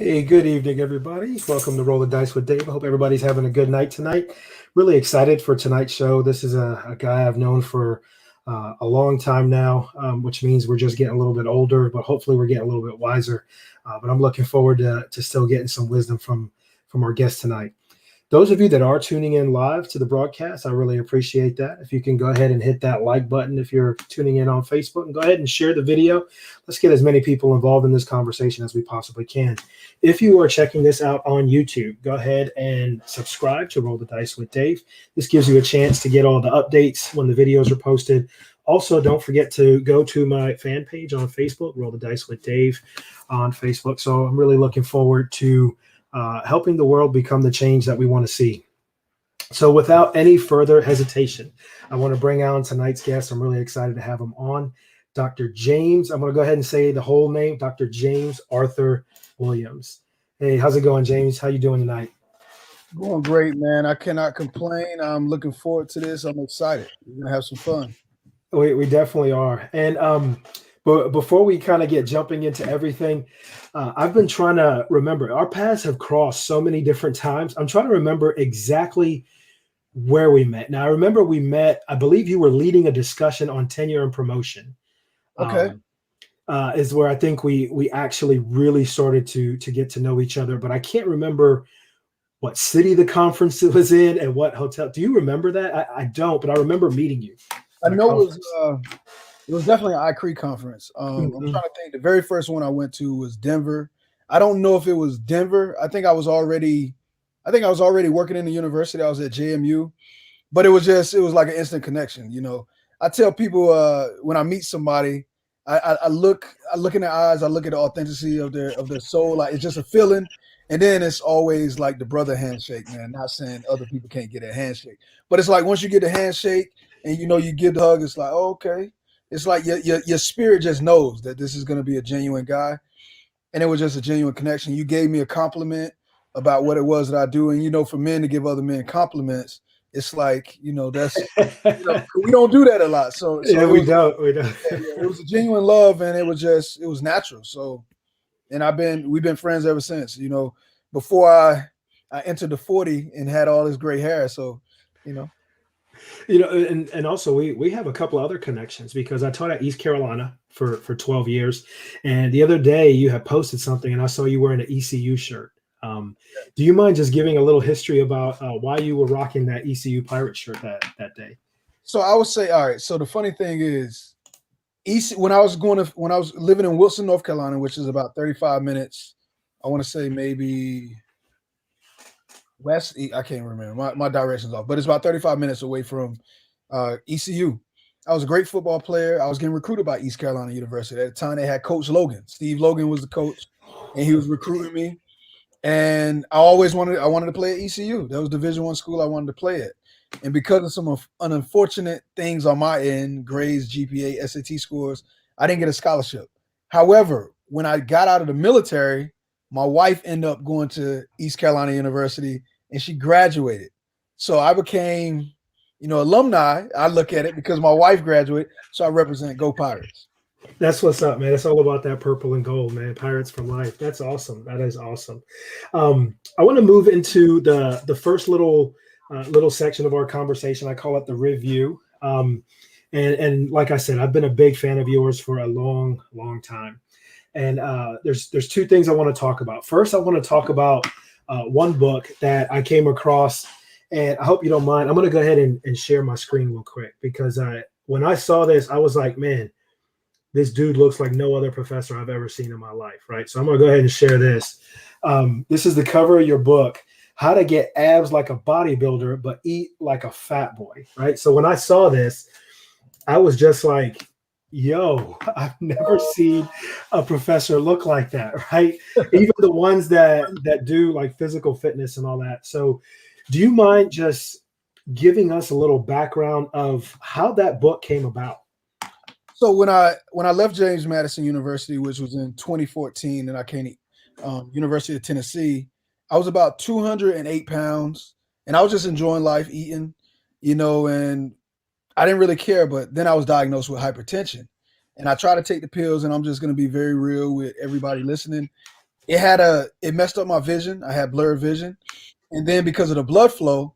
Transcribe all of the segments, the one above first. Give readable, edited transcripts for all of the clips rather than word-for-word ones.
Hey, good evening, everybody. Welcome to Roll the Dice with Dave. I hope everybody's having a good night tonight. Really excited for tonight's show. This is a guy I've known for a long time now, which means we're just getting a little bit older, but hopefully we're getting a little bit wiser. But I'm looking forward to still getting some wisdom from our guest tonight. Those of you that are tuning in live to the broadcast, I really appreciate that. If you can go ahead and hit that like button if you're tuning in on Facebook, and go ahead and share the video. Let's get as many people involved in this conversation as we possibly can. If you are checking this out on YouTube, go ahead and subscribe to Roll the Dice with Dave. This gives you a chance to get all the updates when the videos are posted. Also, don't forget to go to my fan page on Facebook, Roll the Dice with Dave on Facebook. So I'm really looking forward to helping the world become the change that we want to see. So without any further hesitation, I want to bring on tonight's guest. I'm really excited to have him on. Dr. James, I'm going to go ahead and say the whole name, Dr. James Arthur Williams. Hey, how's it going, James? How you doing tonight? Going great, man. I cannot complain. I'm looking forward to this. I'm excited. We're going to have some fun. We definitely are. And but before we kind of get jumping into everything, I've been trying to remember. Our paths have crossed so many different times. I'm trying to remember exactly where we met. Now, I remember we met, I believe you were leading a discussion on tenure and promotion. Okay. Is where I think we actually really started to get to know each other. But I can't remember what city the conference was in and what hotel. Do you remember that? I don't, but I remember meeting you. I know it was definitely an iCree conference. I'm trying to think. The very first one I went to was Denver. I don't know if it was Denver. I think I was already working in the university. I was at JMU, but it was like an instant connection. You know, I tell people when I meet somebody, I look in their eyes, I look at the authenticity of their soul. Like, it's just a feeling. And then it's always like the brother handshake, man. Not saying other people can't get a handshake, but it's like once you get a handshake and you give the hug, it's like, oh, okay. It's like your spirit just knows that this is going to be a genuine guy. And it was just a genuine connection. You gave me a compliment about what it was that I do. And, for men to give other men compliments, it's like, that's, we don't do that a lot. So yeah, we don't. It was a genuine love, and it was natural. So, and we've been friends ever since, before I entered the 40 and had all this gray hair. So, and also we have a couple of other connections because I taught at East Carolina for 12 years. And the other day you had posted something and I saw you wearing an ECU shirt. Do you mind just giving a little history about why you were rocking that ECU Pirate shirt that day? So I would say, all right. So the funny thing is, when I was living in Wilson, North Carolina, which is about 35 minutes, I want to say maybe west. I can't remember. My direction's off, but it's about 35 minutes away from ECU. I was a great football player. I was getting recruited by East Carolina University. At the time, they had Coach Logan. Steve Logan was the coach, and he was recruiting me. And I wanted to play at ECU. That was Division I school I wanted to play at. And because of some unfortunate things on my end, grades, GPA, SAT scores, I didn't get a scholarship. However, when I got out of the military, my wife ended up going to East Carolina University, and she graduated. So I became, alumni. I look at it because my wife graduated, so I represent Go Pirates. That's what's up, man. It's all about that purple and gold, man. Pirates for life. That's awesome. That is awesome. I want to move into the first little section of our conversation. I call it the review. And like I said, I've been a big fan of yours for a long, long time. And there's two things I want to talk about. First, I want to talk about one book that I came across, and I hope you don't mind. I'm going to go ahead and share my screen real quick because when I saw this, I was like, man, this dude looks like no other professor I've ever seen in my life, right? So I'm going to go ahead and share this. This is the cover of your book, How to Get Abs Like a Bodybuilder But Eat Like a Fat Boy, right? So when I saw this, I was just like, yo, I've never seen a professor look like that, right? Even the ones that do like physical fitness and all that. So do you mind just giving us a little background of how that book came about? So when I left James Madison University, which was in 2014, and I came to University of Tennessee, I was about 208 pounds, and I was just enjoying life, eating, and I didn't really care. But then I was diagnosed with hypertension, and I tried to take the pills, and I'm just going to be very real with everybody listening. it messed up my vision. I had blurred vision. And then because of the blood flow,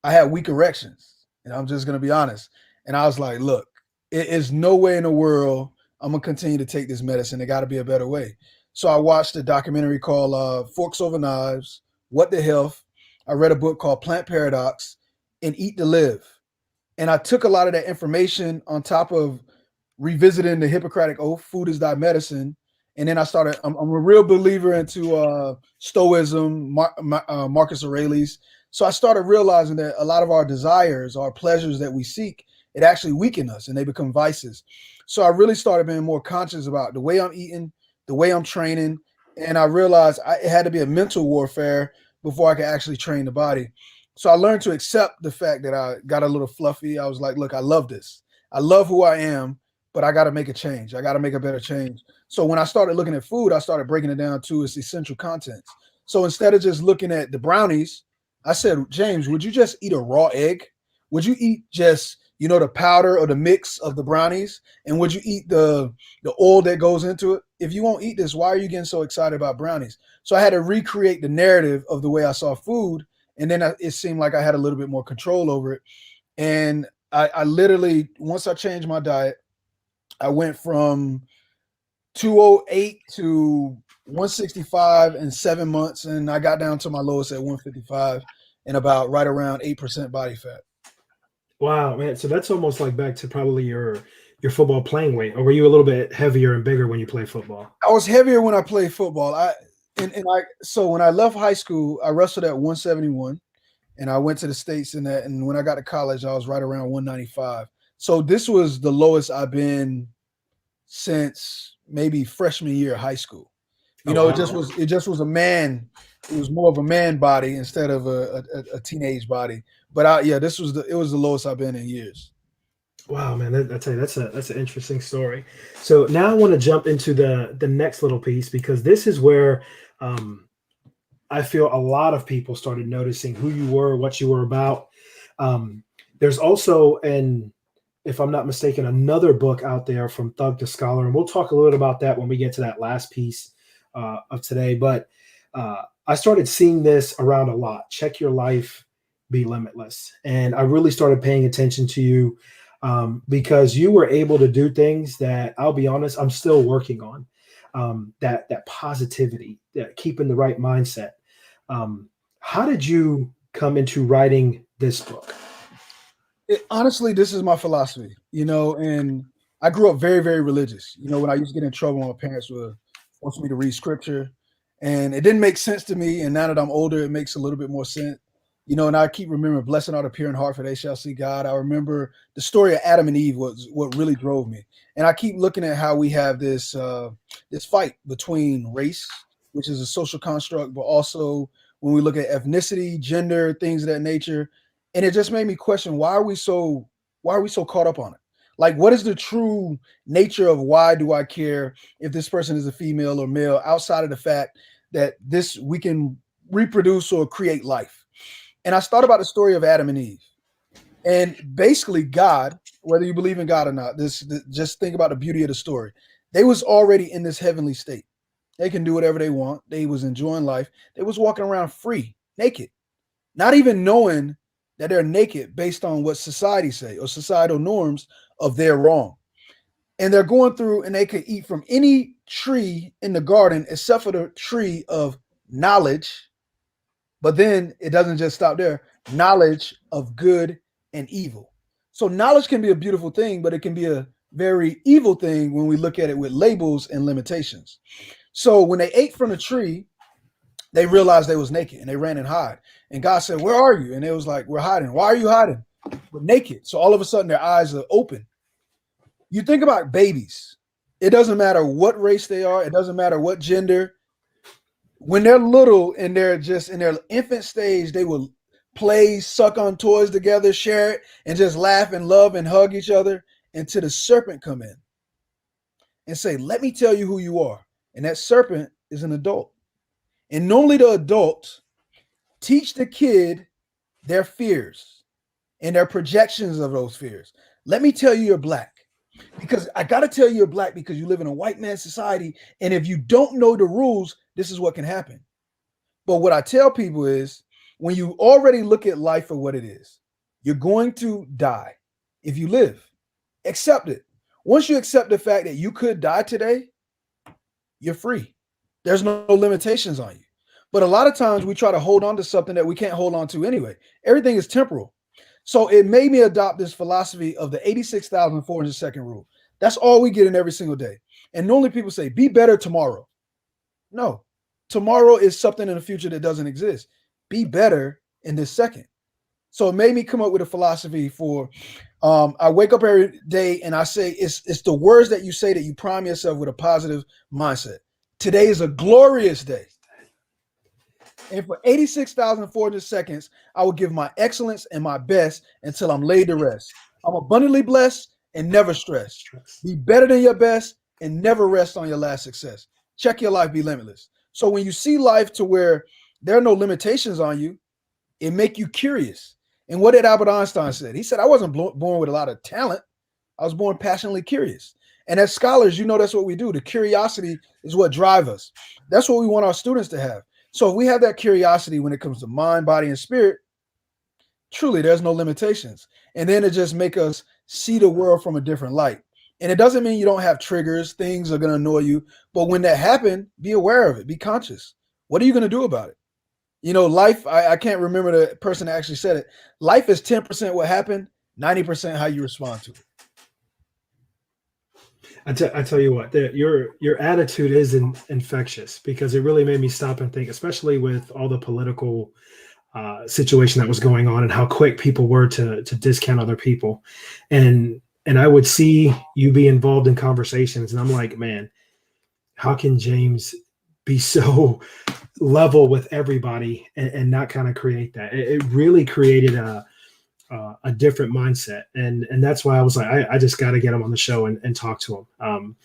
I had weak erections. And I'm just gonna be honest. And I was like, look, it is no way in the world I'm gonna continue to take this medicine. There gotta be a better way. So I watched a documentary called Forks Over Knives, What the Health. I read a book called Plant Paradox and Eat to Live. And I took a lot of that information on top of revisiting the Hippocratic Oath, food is thy medicine. And then I'm a real believer into Stoicism, Marcus Aurelius. So I started realizing that a lot of our desires, our pleasures that we seek, it actually weaken us and they become vices. So I really started being more conscious about the way I'm eating, the way I'm training. And I realized it had to be a mental warfare before I could actually train the body. So I learned to accept the fact that I got a little fluffy. I was like, look, I love this. I love who I am, but I got to make a change. I got to make a better change. So when I started looking at food, I started breaking it down to its essential contents. So instead of just looking at the brownies, I said, James, would you just eat a raw egg? Would you eat just, the powder or the mix of the brownies? And would you eat the oil that goes into it? If you won't eat this, why are you getting so excited about brownies? So I had to recreate the narrative of the way I saw food. And then it seemed like I had a little bit more control over it. And I literally, once I changed my diet, I went from 208 to 165 in 7 months, and I got down to my lowest at 155 and about right around 8% body fat. Wow, man. So that's almost like back to probably your football playing weight, or were you a little bit heavier and bigger when you played football? I was heavier when I played football. So when I left high school, I wrestled at 171, and I went to the States in that. And when I got to college, I was right around 195. So this was the lowest I've been since maybe freshman year of high school. Oh, wow. It just was a man. It was more of a man body instead of a teenage body. But it was the lowest I've been in years. Wow, man, I tell you, that's an interesting story. So now I want to jump into the next little piece, because this is where I feel a lot of people started noticing who you were, what you were about. There's also, if I'm not mistaken, another book out there from Thug to Scholar, and we'll talk a little bit about that when we get to that last piece of today. But I started seeing this around a lot. Check your life, be limitless, and I really started paying attention to you because you were able to do things that, I'll be honest, I'm still working on. That positivity, that keeping the right mindset. How did you come into writing this book? Honestly, this is my philosophy, and I grew up very, very religious. When I used to get in trouble, my parents would force me to read scripture, and it didn't make sense to me. And now that I'm older, it makes a little bit more sense. And I keep remembering, blessed are the pure in heart, for they shall see God. I remember the story of Adam and Eve was what really drove me. And I keep looking at how we have this fight between race, which is a social construct, but also when we look at ethnicity, gender, things of that nature. And it just made me question, why are we so caught up on it? Like, what is the true nature of why do I care if this person is a female or male, outside of the fact that we can reproduce or create life? And I thought about the story of Adam and Eve. And basically God, whether you believe in God or not, just think about the beauty of the story. They was already in this heavenly state. They can do whatever they want. They was enjoying life. They was walking around free, naked, not even knowing that they're naked based on what society say or societal norms of they're wrong. And they're going through and they could eat from any tree in the garden except for the tree of knowledge. But then it doesn't just stop there. Knowledge of good and evil. So knowledge can be a beautiful thing, but it can be a very evil thing when we look at it with labels and limitations. So when they ate from the tree, they realized they was naked and they ran and hid. And God said, where are you? And it was like, we're hiding. Why are you hiding? We're naked. So all of a sudden their eyes are open. You think about babies. It doesn't matter what race they are. It doesn't matter what gender. When they're little and they're just in their infant stage, they will play, suck on toys together, share it, and just laugh and love and hug each other until the serpent come in and say, let me tell you who you are. And that serpent is an adult. And normally the adult teach the kid their fears and their projections of those fears. Let me tell you you're black. Because I got to tell you you're black because you live in a white man society. And if you don't know the rules, this is what can happen. But what I tell people is when you already look at life for what it is, you're going to die. If you live, accept it. Once you accept the fact that you could die today, you're free. There's no limitations on you. But a lot of times we try to hold on to something that we can't hold on to anyway. Everything is temporal. So it made me adopt this philosophy of the 86,400 second rule. That's all we get in every single day. And normally people say, be better tomorrow. No, tomorrow is something in the future that doesn't exist. Be better in this second. So it made me come up with a philosophy for, I wake up every day and I say, it's the words that you say that you prime yourself with a positive mindset. Today is a glorious day. And for 86,400 seconds, I will give my excellence and my best until I'm laid to rest. I'm abundantly blessed and never stressed. Be better than your best and never rest on your last success. Check your life, be limitless. So when you see life to where there are no limitations on you, it make you curious. And what did Albert Einstein say? He said, I wasn't born with a lot of talent. I was born passionately curious. And as scholars, you know that's what we do. The curiosity is what drives us. That's what we want our students to have. So if we have that curiosity when it comes to mind, body, and spirit, truly there's no limitations. And then it just make us see the world from a different light. And it doesn't mean you don't have triggers. Things are going to annoy you. But when that happens, be aware of it. Be conscious. What are you going to do about it? You know, life, I can't remember the person that actually said it. Life is 10% what happened, 90% how you respond to it. I tell you what, your attitude is infectious because it really made me stop and think, especially with all the political situation that was going on and how quick people were to discount other people. And I would see you be involved in conversations and I'm like, man, how can James be so level with everybody and not kind of create that? It really created a different mindset. And that's why I was like, I just got to get him on the show and talk to him.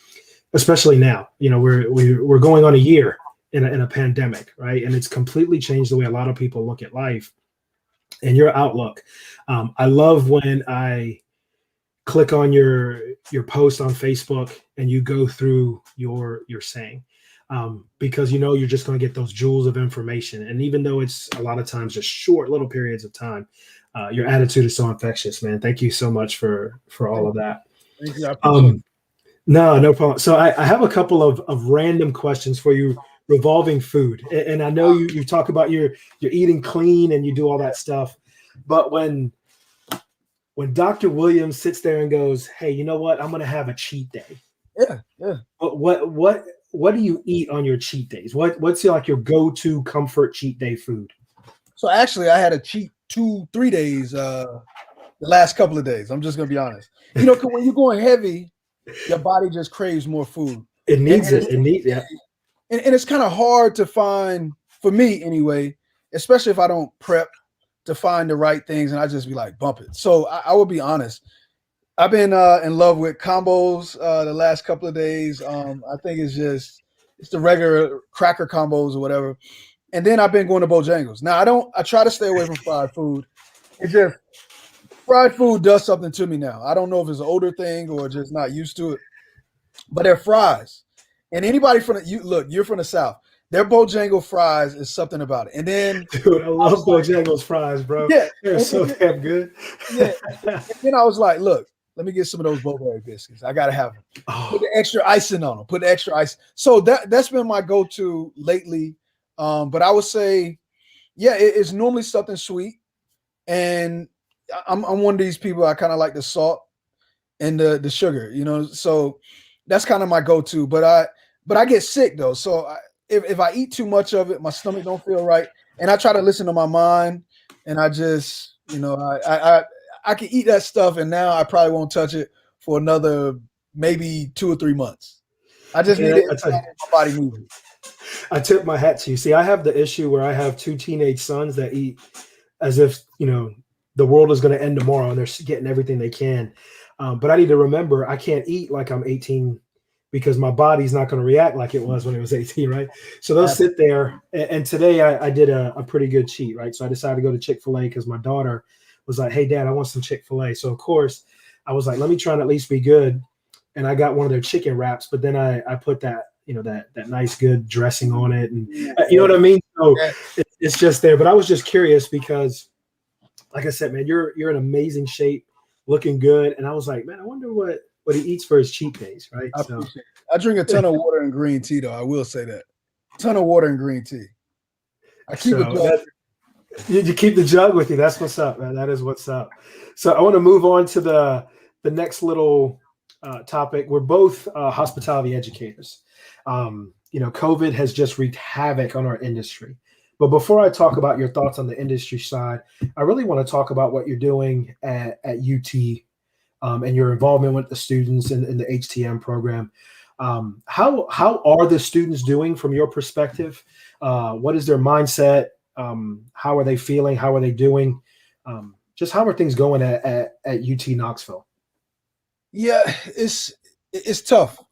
Especially now, you know, we're going on a year in a pandemic, right? And it's completely changed the way a lot of people look at life and your outlook. I love when I click on your post on Facebook and you go through your saying, because you know you're just going to get those jewels of information. And even though it's a lot of times just short little periods of time, your attitude is so infectious, man. Thank you so much for all of that. Thank you. No problem. So I have a couple of random questions for you, revolving food. And I know you talk about you're eating clean and you do all that stuff. But when Dr. Williams sits there and goes, hey, you know what? I'm going to have a cheat day. Yeah. But what do you eat on your cheat days? What's like your go-to comfort cheat day food? So actually I had a cheat 2-3 days the last couple of days. I'm just gonna be honest. You know, when you're going heavy, your body just craves more food. It needs it. It needs it. And it's kind of hard to find, for me anyway, especially if I don't prep to find the right things and I just be like, bump it. So I will be honest. I've been in love with combos the last couple of days. I think it's the regular cracker combos or whatever. And then I've been going to Bojangles. Now I try to stay away from fried food. It's just fried food does something to me now. I don't know if it's an older thing or just not used to it, but they're fries. And anybody you're from the South. Their Bojangle fries is something about it. And then, dude, I love Bojangles fries, bro. Yeah, they're so damn good. Yeah. And then I was like, look, let me get some of those Blueberry biscuits. I gotta have them. Oh. Put the extra icing on them. Put the extra ice. So that's been my go-to lately. But I would say, yeah, it's normally something sweet. And I'm one of these people, I kind of like the salt and the sugar, you know. So that's kind of my go-to. But I get sick though. So if I eat too much of it, my stomach don't feel right. And I try to listen to my mind. And I just, you know, I can eat that stuff, and now I probably won't touch it for another maybe 2 or 3 months. I just need it. My body needs it. I tip my hat to you. See, I have the issue where I have 2 teenage sons that eat as if, you know, the world is going to end tomorrow and they're getting everything they can. But I need to remember I can't eat like I'm 18 because my body's not going to react like it was when it was 18, right? So they'll sit there. And today I did a pretty good cheat, right? So I decided to go to Chick-fil-A because my daughter was like, hey, Dad, I want some Chick-fil-A. So, of course, I was like, let me try and at least be good. and I got one of their chicken wraps, but then I put that, that nice good dressing on it, and you know what I mean. So it's just there. But I was just curious because, like I said, man, you're in amazing shape, looking good, and I was like, man, I wonder what he eats for his cheat days, right? I drink a ton of water and green tea, though. I will say that. Ton of water and green tea. I keep a jug. You keep the jug with you. That's what's up, man. That is what's up. So I want to move on to the next little topic. We're both hospitality educators. COVID has just wreaked havoc on our industry. But before I talk about your thoughts on the industry side, I really want to talk about what you're doing at UT and your involvement with the students in the HTM program. How are the students doing from your perspective? What is their mindset? How are they feeling? How are they doing? Just how are things going at UT Knoxville? Yeah, it's tough.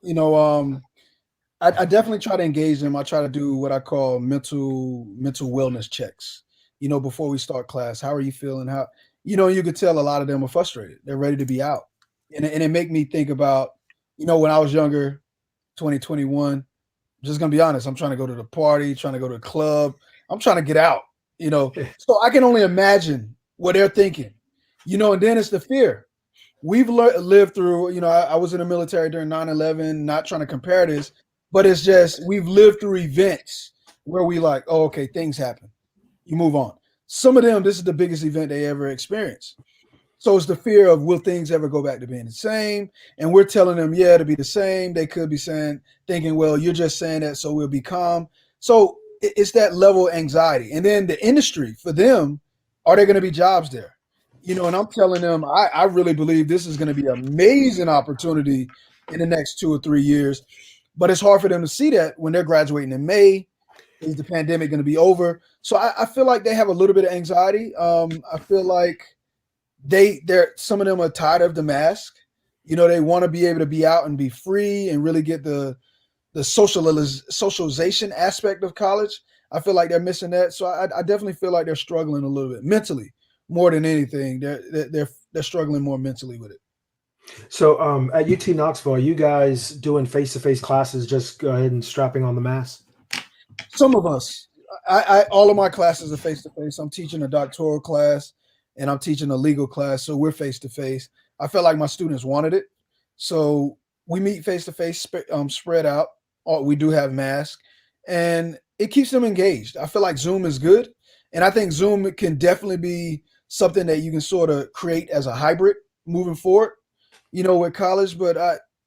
I definitely try to engage them. I try to do what I call mental wellness checks. Before we start class, how are you feeling? How you could tell a lot of them are frustrated. They're ready to be out, and it make me think about when I was younger, 2021. Just gonna be honest, I'm trying to go to the party, trying to go to the club. I'm trying to get out. So I can only imagine what they're thinking. And then it's the fear. We've lived through. I was in the military during 9/11. Not trying to compare this. But it's just we've lived through events where we like, oh, okay, things happen. You move on. Some of them, this is the biggest event they ever experienced. So it's the fear of will things ever go back to being the same? And we're telling them, yeah, to be the same. They could be thinking, well, you're just saying that so we'll be calm. So it's that level of anxiety. And then the industry, for them, are there going to be jobs there? And I'm telling them, I really believe this is going to be an amazing opportunity in the next 2 or 3 years. But it's hard for them to see that when they're graduating in May. Is the pandemic going to be over? So I feel like they have a little bit of anxiety. I feel like they're some of them are tired of the mask. They want to be able to be out and be free and really get the socialization aspect of college. I feel like they're missing that. So I definitely feel like they're struggling a little bit mentally more than anything. They're struggling more mentally with it. So at UT Knoxville, are you guys doing face-to-face classes? Just go ahead and strapping on the mask? Some of us. All of my classes are face-to-face. I'm teaching a doctoral class and I'm teaching a legal class, so we're face-to-face. I felt like my students wanted it. So we meet face-to-face, spread out. We do have masks, and it keeps them engaged. I feel like Zoom is good, and I think Zoom can definitely be something that you can sort of create as a hybrid moving forward. With college, but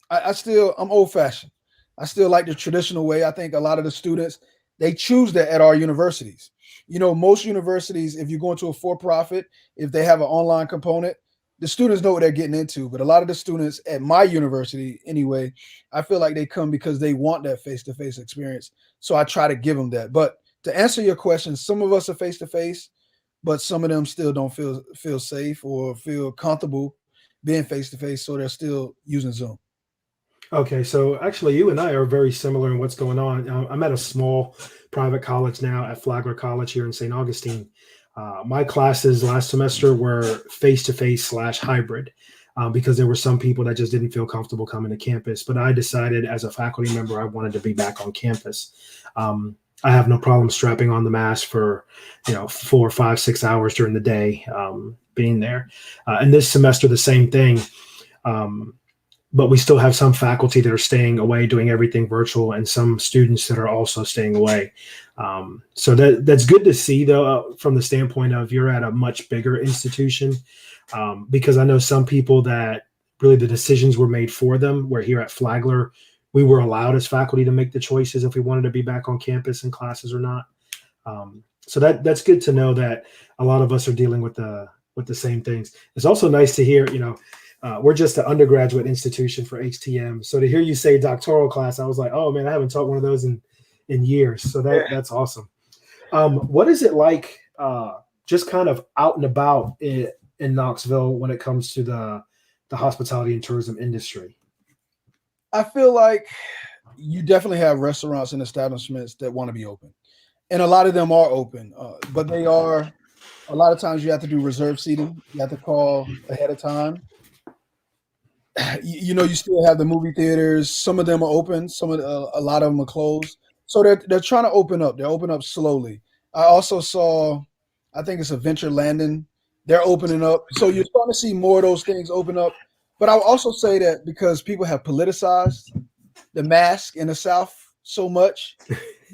I'm old-fashioned. I still like the traditional way. I think a lot of the students, they choose that at our universities. Most universities, if you go into a for-profit, if they have an online component, the students know what they're getting into. But a lot of the students at my university, anyway, I feel like they come because they want that face-to-face experience. So I try to give them that. But to answer your question, some of us are face-to-face, but some of them still don't feel safe or feel comfortable being face-to-face, so they're still using Zoom. Okay, so actually you and I are very similar in what's going on. I'm at a small private college now at Flagler College here in St. Augustine. My classes last semester were face-to-face / hybrid because there were some people that just didn't feel comfortable coming to campus. But I decided as a faculty member, I wanted to be back on campus. I have no problem strapping on the mask for, 4, 5, 6 hours during the day, being there. And this semester, the same thing. But we still have some faculty that are staying away, doing everything virtual, and some students that are also staying away. So that's good to see, though, from the standpoint of you're at a much bigger institution, because I know some people that really the decisions were made for them, where here at Flagler, we were allowed as faculty to make the choices if we wanted to be back on campus in classes or not. So that's good to know that a lot of us are dealing with the same things. It's also nice to hear, we're just an undergraduate institution for HTM. So to hear you say doctoral class, I was like, oh man, I haven't taught one of those in years. So that's awesome. What is it like just kind of out and about in Knoxville when it comes to the hospitality and tourism industry? I feel like you definitely have restaurants and establishments that want to be open. And a lot of them are open, but they are, a lot of times you have to do reserve seating. You have to call ahead of time. you still have the movie theaters. Some of them are open. A lot of them are closed. So they're trying to open up. They're opening up slowly. I also saw, I think it's a Venture Landing. They're opening up. So you're starting to see more of those things open up. But I'll also say that because people have politicized the mask in the South so much,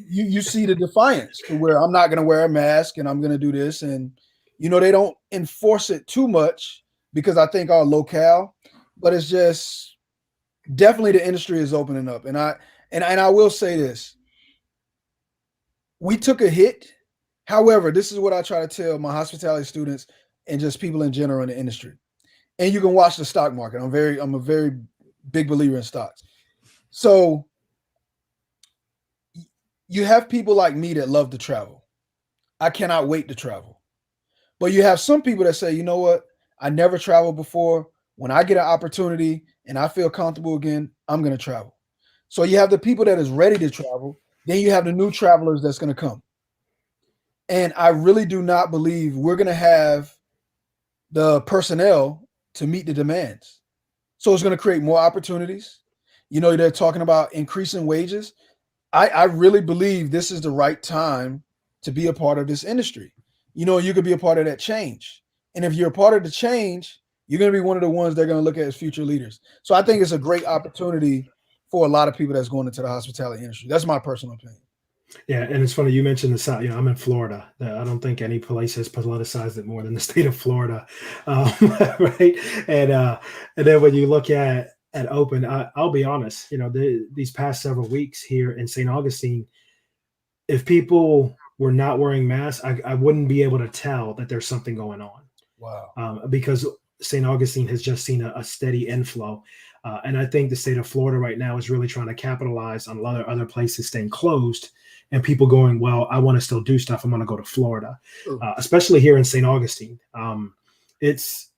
you see the defiance to where I'm not going to wear a mask and I'm going to do this. And, they don't enforce it too much because I think our locale, but it's just definitely the industry is opening up. And I will say this. We took a hit. However, this is what I try to tell my hospitality students and just people in general in the industry. And you can watch the stock market. I'm a very big believer in stocks. So you have people like me that love to travel. I cannot wait to travel. But you have some people that say, you know what? I never traveled before. When I get an opportunity and I feel comfortable again, I'm going to travel. So you have the people that is ready to travel. Then you have the new travelers that's going to come. And I really do not believe we're going to have the personnel to meet the demands. So it's going to create more opportunities. They're talking about increasing wages. I really believe this is the right time to be a part of this industry. You could be a part of that change. And if you're a part of the change, you're going to be one of the ones they're going to look at as future leaders. So I think it's a great opportunity for a lot of people that's going into the hospitality industry. That's my personal opinion. Yeah, and it's funny you mentioned the South. I'm in Florida. I don't think any place has politicized it more than the state of Florida, right? And then when you look at open, I'll be honest. These past several weeks here in St. Augustine, if people were not wearing masks, I wouldn't be able to tell that there's something going on. Wow. Because St. Augustine has just seen a steady inflow. And I think the state of Florida right now is really trying to capitalize on a lot of other places staying closed and people going, well, I want to still do stuff. I'm going to go to Florida, especially here in St. Augustine.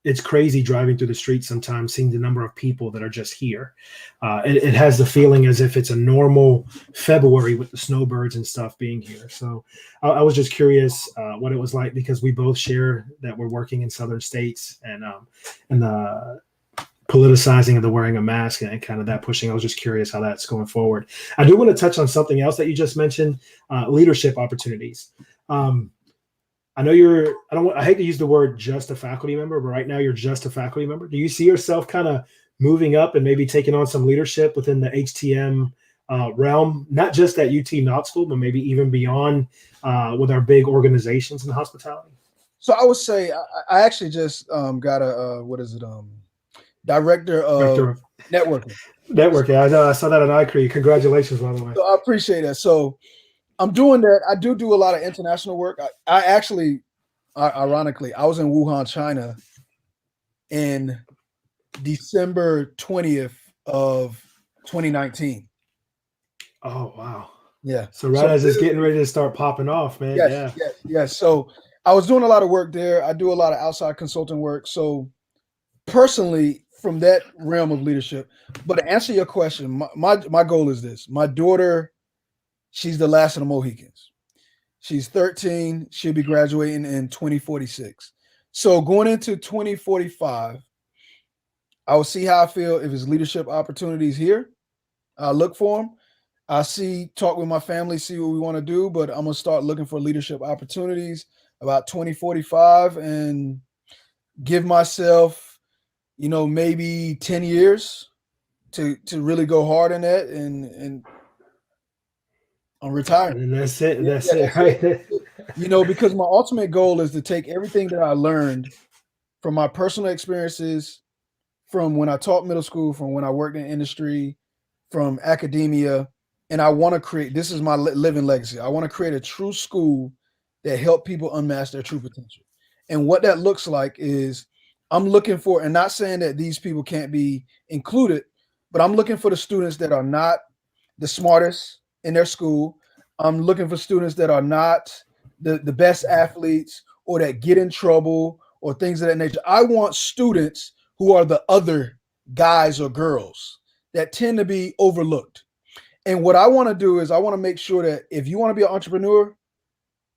It's crazy driving through the streets sometimes, seeing the number of people that are just here. It has the feeling as if it's a normal February with the snowbirds and stuff being here. So I was just curious what it was like, because we both share that we're working in southern states, and the politicizing of the wearing a mask and kind of that pushing. I was just curious how that's going forward. I do want to touch on something else that you just mentioned, leadership opportunities. I know I hate to use the word just a faculty member, but right now you're just a faculty member. Do you see yourself kind of moving up and maybe taking on some leadership within the HTM realm, not just at UT Knott School, but maybe even beyond with our big organizations in hospitality? So I would say I actually just got a director of networking. Networking. I know. I saw that on iCree. Congratulations, by the way. So I appreciate that. So I'm doing that. I do a lot of international work. I actually, ironically, I was in Wuhan, China in December 20th of 2019. Oh, wow. Yeah. So as it's getting ready to start popping off, man. Yes. So I was doing a lot of work there. I do a lot of outside consulting work. So personally, from that realm of leadership, but to answer your question, my goal is this. My daughter, she's the last of the Mohicans. She's 13. She'll be graduating in 2046. So going into 2045, I will see how I feel if it's leadership opportunities here. I'll look for them. Talk with my family, see what we want to do, but I'm going to start looking for leadership opportunities about 2045 and give myself, maybe 10 years to really go hard in that and I'm retiring. And that's it. That's it, right? Because my ultimate goal is to take everything that I learned from my personal experiences, from when I taught middle school, from when I worked in industry, from academia, and I want to create, this is my living legacy. I want to create a true school that help people unmask their true potential. And what that looks like is I'm looking for, and not saying that these people can't be included, but I'm looking for the students that are not the smartest in their school. I'm looking for students that are not the best athletes or that get in trouble or things of that nature. I want students who are the other guys or girls that tend to be overlooked. And what I want to do is I want to make sure that if you want to be an entrepreneur,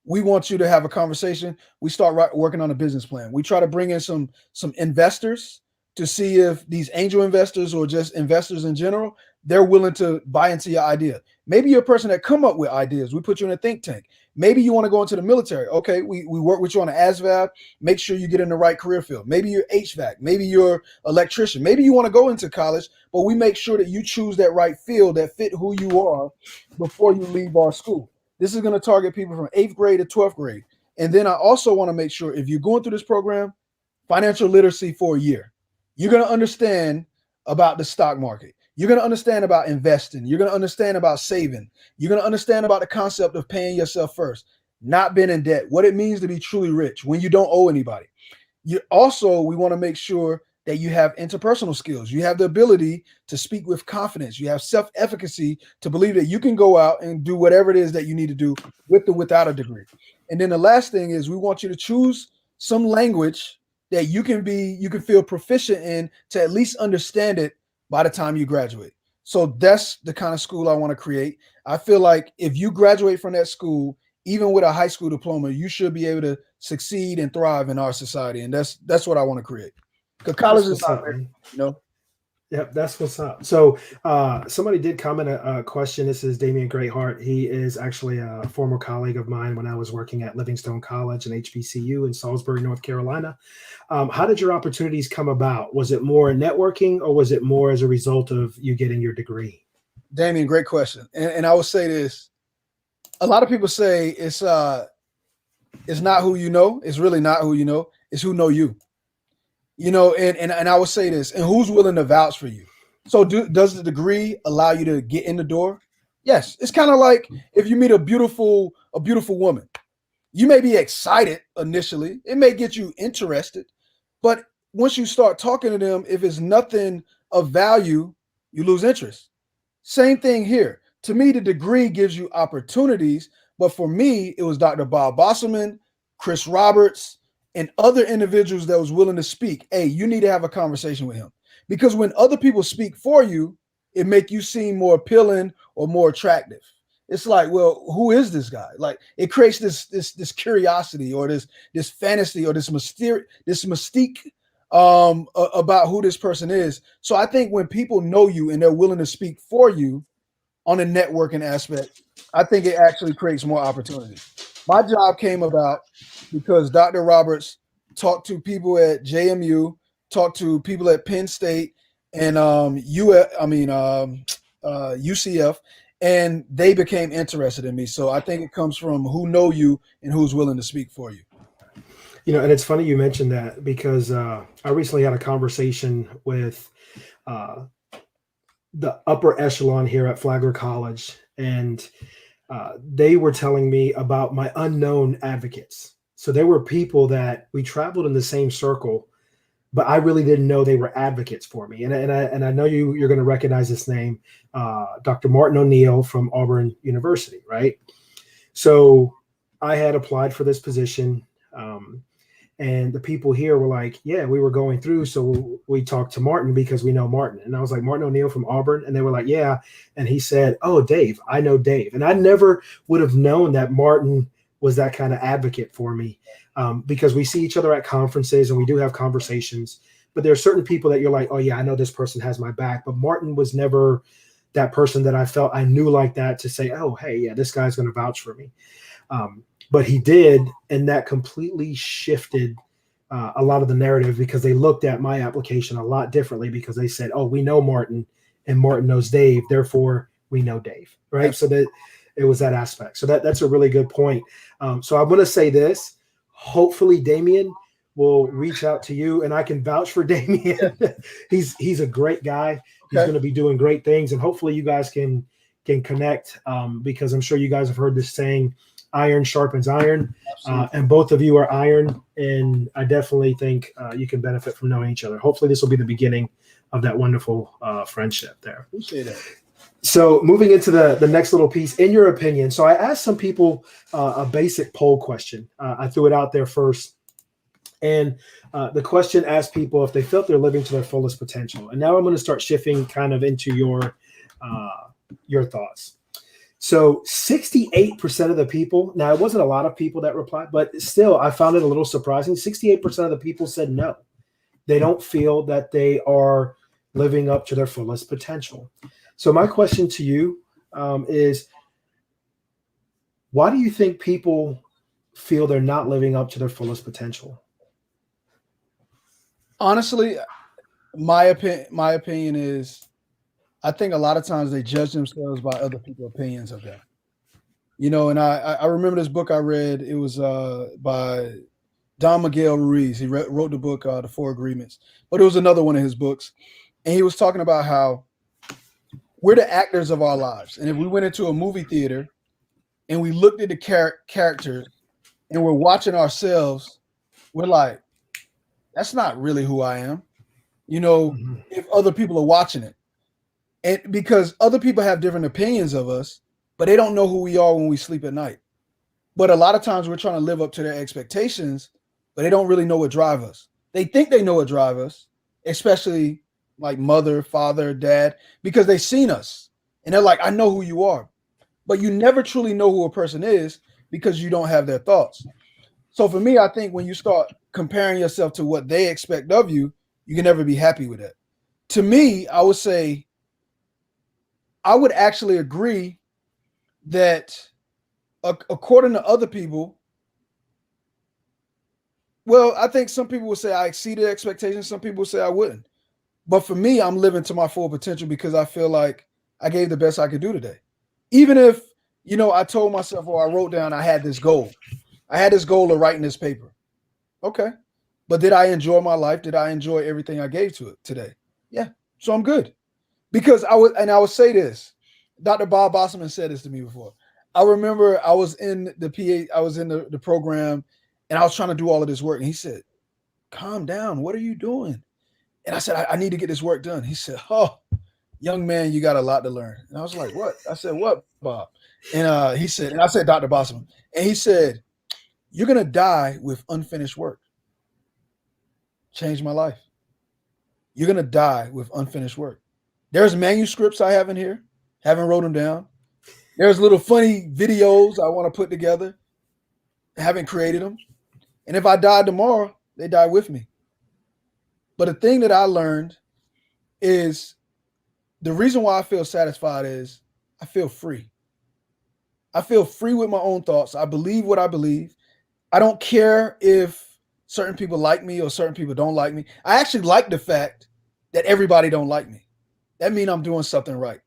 we want you to have a conversation. We start working on a business plan. We try to bring in some investors to see if these angel investors or just investors in general, they're willing to buy into your idea. Maybe you're a person that come up with ideas. We put you in a think tank. Maybe you want to go into the military. Okay, we work with you on an ASVAB. Make sure you get in the right career field. Maybe you're HVAC. Maybe you're electrician. Maybe you want to go into college, but we make sure that you choose that right field that fit who you are before you leave our school. This is going to target people from 8th grade to 12th grade. And then I also want to make sure if you're going through this program, financial literacy for a year, you're going to understand about the stock market. You're going to understand about investing. You're going to understand about saving. You're going to understand about the concept of paying yourself first, not being in debt, what it means to be truly rich when you don't owe anybody. We want to make sure that you have interpersonal skills. You have the ability to speak with confidence. You have self-efficacy to believe that you can go out and do whatever it is that you need to do with or without a degree. And then the last thing is we want you to choose some language that you can feel proficient in to at least understand it by the time you graduate. So that's the kind of school I want to create. I feel like if you graduate from that school, even with a high school diploma, you should be able to succeed and thrive in our society. And that's what I want to create. Because college is not there, you know. Yep, that's what's up. So somebody did comment a question. This is Damian Greatheart. He is actually a former colleague of mine when I was working at Livingstone College and HBCU in Salisbury, North Carolina. How did your opportunities come about? Was it more networking or was it more as a result of you getting your degree? Damian, great question. And I would say this. A lot of people say it's not who you know. It's really not who you know. It's who know you. You know, and I would say this, and who's willing to vouch for you? So does the degree allow you to get in the door? Yes. It's kind of like if you meet a beautiful woman. You may be excited initially. It may get you interested. But once you start talking to them, if it's nothing of value, you lose interest. Same thing here. To me, the degree gives you opportunities. But for me, it was Dr. Bob Bosselman, Chris Roberts, and other individuals that was willing to speak. Hey, you need to have a conversation with him. Because when other people speak for you, it make you seem more appealing or more attractive. It's like, well, who is this guy? Like it creates this curiosity or this fantasy or this mystique about who this person is. So I think when people know you and they're willing to speak for you on a networking aspect, I think it actually creates more opportunities. My job came about because Dr. Roberts talked to people at JMU, talked to people at Penn State and UCF, and they became interested in me. So I think it comes from who know you and who's willing to speak for you. You know, and it's funny you mentioned that because I recently had a conversation with the upper echelon here at Flagler College, and they were telling me about my unknown advocates. So there were people that we traveled in the same circle, but I really didn't know they were advocates for me. And I know you're going to recognize this name, Dr. Martin O'Neill from Auburn University, right? So I had applied for this position, and the people here were like, yeah, we were going through. So we talked to Martin because we know Martin. And I was like, Martin O'Neill from Auburn. And they were like, yeah. And he said, oh, Dave, I know Dave. And I never would have known that Martin was that kind of advocate for me because we see each other at conferences and we do have conversations. But there are certain people that you're like, oh, yeah, I know this person has my back. But Martin was never that person that I felt I knew like that to say, oh, hey, yeah, this guy's going to vouch for me. But he did, and that completely shifted a lot of the narrative because they looked at my application a lot differently because they said, oh, we know Martin and Martin knows Dave, therefore we know Dave, right? So that it was that aspect. So that's a really good point. So I'm going to say this. Hopefully Damian will reach out to you, and I can vouch for Damian. He's a great guy. Okay. He's going to be doing great things, and hopefully you guys can connect because I'm sure you guys have heard this saying, iron sharpens iron, and both of you are iron, and I definitely think you can benefit from knowing each other. Hopefully this will be the beginning of that wonderful friendship there. Appreciate it. So moving into the next little piece, in your opinion, so I asked some people a basic poll question. I threw it out there first, and the question asked people if they felt they're living to their fullest potential. And now I'm going to start shifting kind of into your thoughts. So 68% of the people, now it wasn't a lot of people that replied, but still I found it a little surprising. 68% of the people said no. they don't feel that they are living up to their fullest potential. So my question to you is, why do you think people feel they're not living up to their fullest potential? Honestly, my opinion is, I think a lot of times they judge themselves by other people's opinions of them. And I remember this book I read. It was by Don Miguel Ruiz. He wrote the book, The Four Agreements, but it was another one of his books. And he was talking about how we're the actors of our lives. And if we went into a movie theater and we looked at the characters and we're watching ourselves, we're like, that's not really who I am. If other people are watching it. And because other people have different opinions of us, but they don't know who we are when we sleep at night. But a lot of times we're trying to live up to their expectations, but they don't really know what drives us. They think they know what drives us, especially like mother, father, dad, because they've seen us and they're like, I know who you are. But you never truly know who a person is because you don't have their thoughts. So for me, I think when you start comparing yourself to what they expect of you, you can never be happy with it. To me, I would say, I would actually agree that according to other people, well, I think some people would say I exceeded expectations. Some people would say I wouldn't. But for me, I'm living to my full potential because I feel like I gave the best I could do today. Even if, I told myself, or I wrote down, I had this goal. I had this goal of writing this paper. Okay. But did I enjoy my life? Did I enjoy everything I gave to it today? Yeah. So I'm good. Because I would say this. Dr. Bob Bosselman said this to me before. I remember I was in the program and I was trying to do all of this work. And he said, calm down. What are you doing? And I said, I need to get this work done. He said, oh, young man, you got a lot to learn. And I was like, what? I said, what, Bob? And he said, and I said, Dr. Bosselman. And he said, you're going to die with unfinished work. Changed my life. You're going to die with unfinished work. There's manuscripts I have in here. Haven't wrote them down. There's little funny videos I want to put together. Haven't created them. And if I die tomorrow, they die with me. But the thing that I learned is the reason why I feel satisfied is I feel free. I feel free with my own thoughts. I believe what I believe. I don't care if certain people like me or certain people don't like me. I actually like the fact that everybody don't like me. That means I'm doing something right.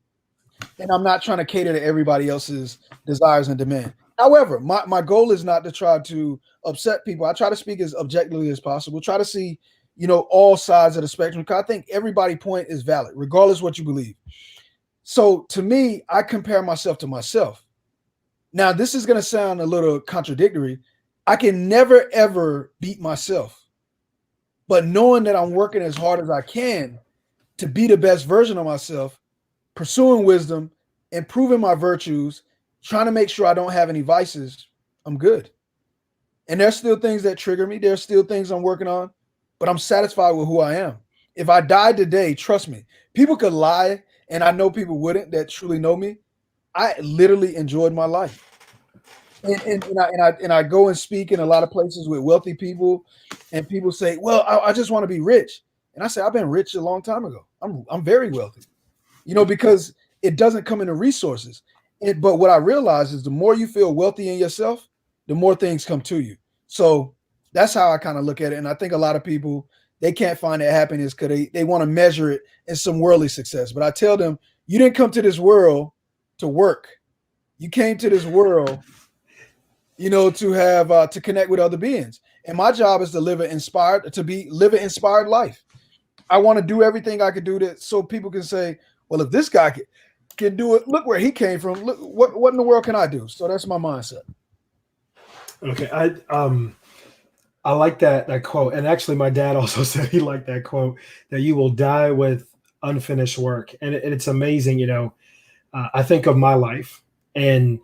And I'm not trying to cater to everybody else's desires and demand. However, my goal is not to try to upset people. I try to speak as objectively as possible. Try to see, all sides of the spectrum. Because I think everybody's point is valid, regardless of what you believe. So to me, I compare myself to myself. Now, this is going to sound a little contradictory. I can never, ever beat myself. But knowing that I'm working as hard as I can to be the best version of myself, pursuing wisdom, improving my virtues, trying to make sure I don't have any vices, I'm good. And there's still things that trigger me. There's still things I'm working on, but I'm satisfied with who I am. If I died today, trust me, people could lie, and I know people wouldn't that truly know me. I literally enjoyed my life. And I go and speak in a lot of places with wealthy people, and people say, well, I just want to be rich. And I say, I've been rich a long time ago. I'm very wealthy, because it doesn't come into resources. But what I realize is the more you feel wealthy in yourself, the more things come to you. So that's how I kind of look at it. And I think a lot of people, they can't find that happiness because they want to measure it in some worldly success. But I tell them, you didn't come to this world to work. You came to this world, to have to connect with other beings. And my job is to live an inspired life. I want to do everything I could do so people can say, well, if this guy can do it, look where he came from. Look, what in the world can I do? So that's my mindset. Okay. I like that quote. And actually my dad also said he liked that quote, that you will die with unfinished work. And it's amazing. I think of my life, and,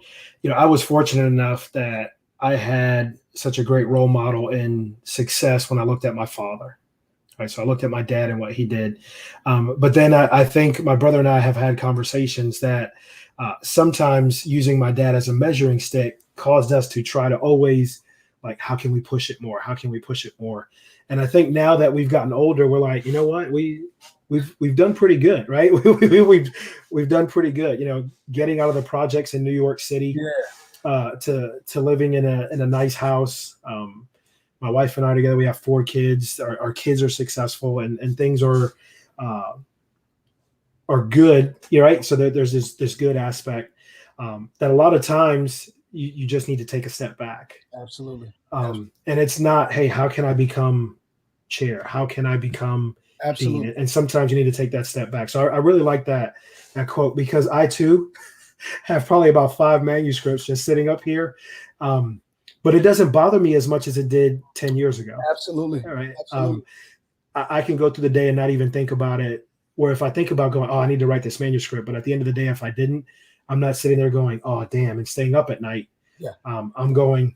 I was fortunate enough that I had such a great role model in success when I looked at my father. Right. So I looked at my dad and what he did. But then I think my brother and I have had conversations that sometimes using my dad as a measuring stick caused us to try to always like, how can we push it more? How can we push it more? And I think now that we've gotten older, we're like, you know what, we've done pretty good, right? we've done pretty good, getting out of the projects in New York City, to living in a nice house. My wife and I together, we have 4 kids. Our kids are successful, and things are good, right? So there's this good aspect, that a lot of times you just need to take a step back. Absolutely. And it's not, hey, how can I become chair? How can I become dean? And sometimes you need to take that step back. So I really like that quote, because I too have probably about 5 manuscripts just sitting up here. But it doesn't bother me as much as it did 10 years ago. Absolutely. All right. Absolutely. I can go through the day and not even think about it. Or if I think about going, I need to write this manuscript, but at the end of the day, if I didn't, I'm not sitting there going, oh, damn, and staying up at night. Yeah. I'm going,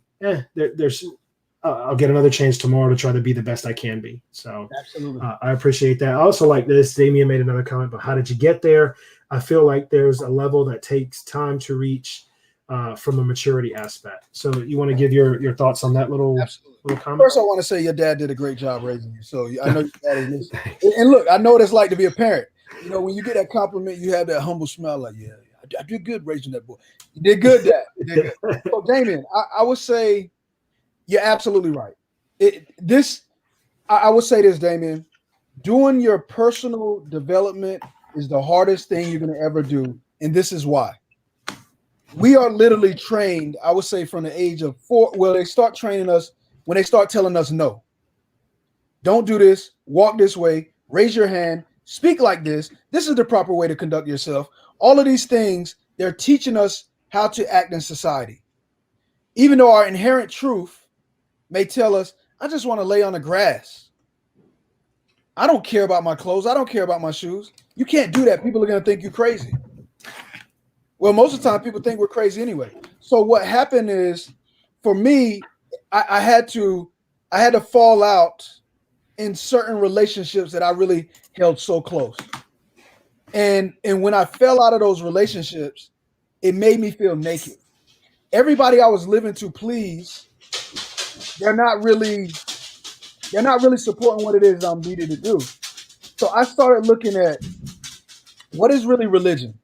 I'll get another chance tomorrow to try to be the best I can be. So absolutely, I appreciate that. I also like this. Damien made another comment, but how did you get there? I feel like there's a level that takes time to reach, from a maturity aspect. So you want to give your thoughts on that little comment? First, I want to say your dad did a great job raising you. So I know your dad is listening. And look, I know what it's like to be a parent. When you get that compliment, you have that humble smile, like, yeah, I did good raising that boy. You did good, Dad. You did good. So, Damien, I would say you're absolutely right. I would say this, Damien, doing your personal development is the hardest thing you're going to ever do. And this is why. We are literally trained, I would say, from the age of 4. Well, they start training us when they start telling us no. Don't do this. Walk this way. Raise your hand. Speak like this. This is the proper way to conduct yourself. All of these things, they're teaching us how to act in society. Even though our inherent truth may tell us, I just want to lay on the grass. I don't care about my clothes. I don't care about my shoes. You can't do that. People are going to think you're crazy. Well, most of the time, people think we're crazy anyway. So what happened is, for me, I had to fall out in certain relationships that I really held so close. And when I fell out of those relationships, it made me feel naked. Everybody I was living to please, they're not really supporting what it is I'm needed to do. So I started looking at what is really religion.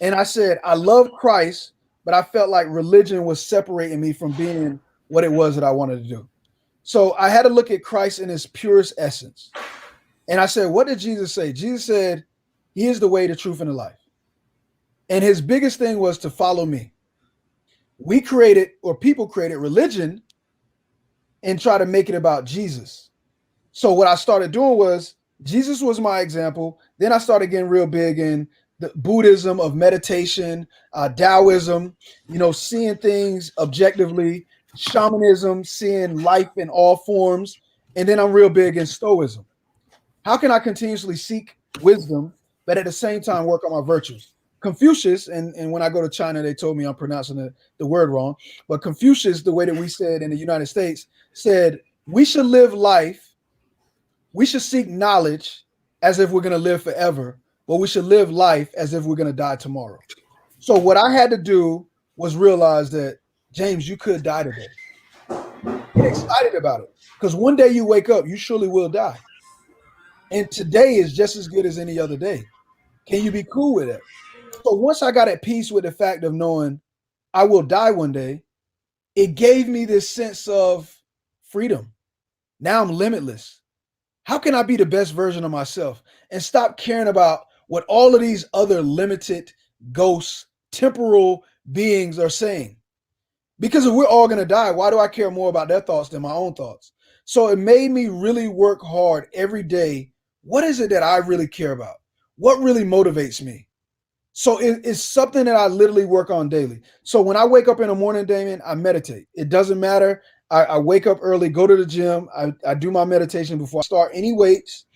And I said, I love Christ, but I felt like religion was separating me from being what it was that I wanted to do. So I had to look at Christ in his purest essence. And I said, what did Jesus say? Jesus said, he is the way, the truth, and the life. And his biggest thing was to follow me. People created religion and try to make it about Jesus. So what I started doing was, Jesus was my example. Then I started getting real big in the Buddhism of meditation, Taoism, seeing things objectively, shamanism, seeing life in all forms. And then I'm real big in Stoicism. How can I continuously seek wisdom, but at the same time work on my virtues? Confucius, and when I go to China, they told me I'm pronouncing the word wrong, but Confucius, the way that we said in the United States, said we should live life, we should seek knowledge as if we're going to live forever, but we should live life as if we're going to die tomorrow. So what I had to do was realize that, James, you could die today. Get excited about it, because one day you wake up, you surely will die. And today is just as good as any other day. Can you be cool with it? So once I got at peace with the fact of knowing I will die one day, it gave me this sense of freedom. Now I'm limitless. How can I be the best version of myself and stop caring about what all of these other limited ghosts, temporal beings are saying? Because if we're all going to die, why do I care more about their thoughts than my own thoughts? So it made me really work hard every day. What is it that I really care about? What really motivates me? So it's something that I literally work on daily. So when I wake up in the morning, Damien, I meditate. It doesn't matter. I wake up early, go to the gym. I do my meditation before I start any weights.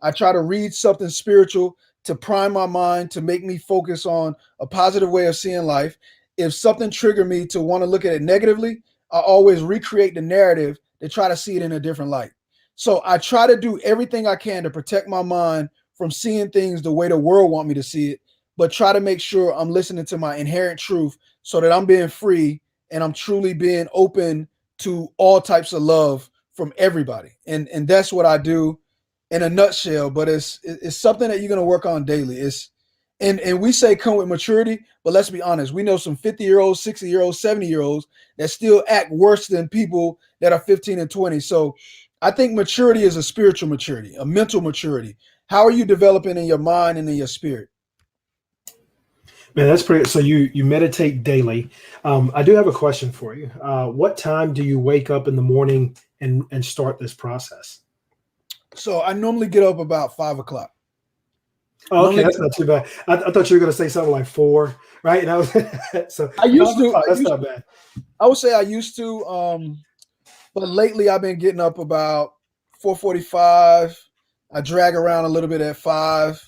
I try to read something spiritual to prime my mind, to make me focus on a positive way of seeing life. If something triggered me to want to look at it negatively, I always recreate the narrative to try to see it in a different light. So I try to do everything I can to protect my mind from seeing things the way the world want me to see it, but try to make sure I'm listening to my inherent truth so that I'm being free and I'm truly being open to all types of love from everybody. And that's what I do in a nutshell, but it's something that you're going to work on daily. And we say come with maturity, but let's be honest. We know some 50-year-olds, 60-year-olds, 70-year-olds that still act worse than people that are 15 and 20. So I think maturity is a spiritual maturity, a mental maturity. How are you developing in your mind and in your spirit? Man, that's pretty. So you meditate daily. I do have a question for you. What time do you wake up in the morning and start this process? So I normally get up about 5 o'clock. Oh, okay, that's not too bad. I thought you were going to say something like 4, right? And I was so I used to. That's not bad. I would say I used to, but lately I've been getting up about 4:45. I drag around a little bit at 5,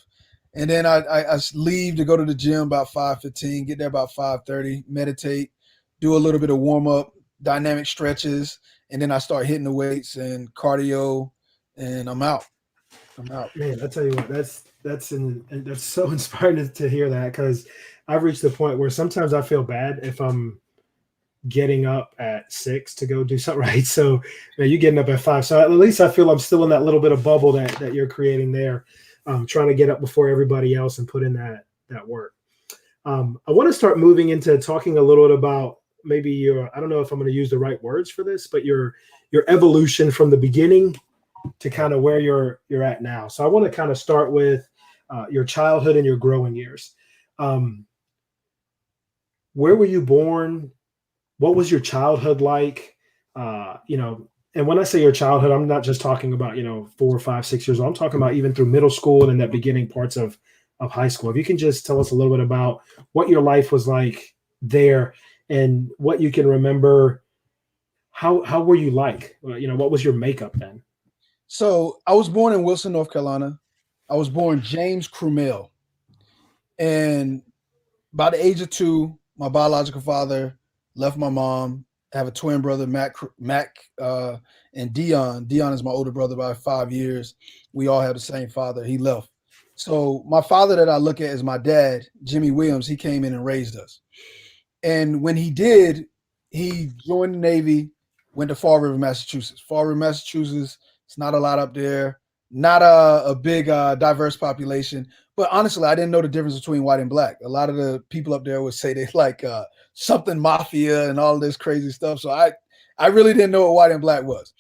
and then I leave to go to the gym about 5:15. Get there about 5:30. Meditate, do a little bit of warm up, dynamic stretches, and then I start hitting the weights and cardio, and I'm out. Man, I tell you what, that's so inspiring to hear that, because I've reached the point where sometimes I feel bad if I'm getting up at 6 to go do something, right? So you getting up at 5. So at least I feel I'm still in that little bit of bubble that you're creating there, trying to get up before everybody else and put in that work. I want to start moving into talking a little bit about maybe your, I don't know if I'm going to use the right words for this, but your evolution from the beginning to kind of where you're at now. So I want to kind of start with your childhood and your growing years. Where were you born? What was your childhood like? And when I say your childhood, I'm not just talking about, 4, 5, 6 years old. I'm talking about even through middle school and in that beginning parts of high school. If you can just tell us a little bit about what your life was like there and what you can remember. How were you like? What was your makeup then? So I was born in Wilson, North Carolina. I was born James Crumell. And by the age of 2, my biological father left my mom. I have a twin brother, Mac, and Dion. Dion is my older brother by 5 years. We all have the same father. He left. So my father that I look at as my dad, Jimmy Williams, he came in and raised us. And when he did, he joined the Navy, went to Fall River, Massachusetts. Fall River, Massachusetts, it's not a lot up there, not a big diverse population. But honestly, I didn't know the difference between white and black. A lot of the people up there would say they like something mafia and all this crazy stuff. So I really didn't know what white and black was.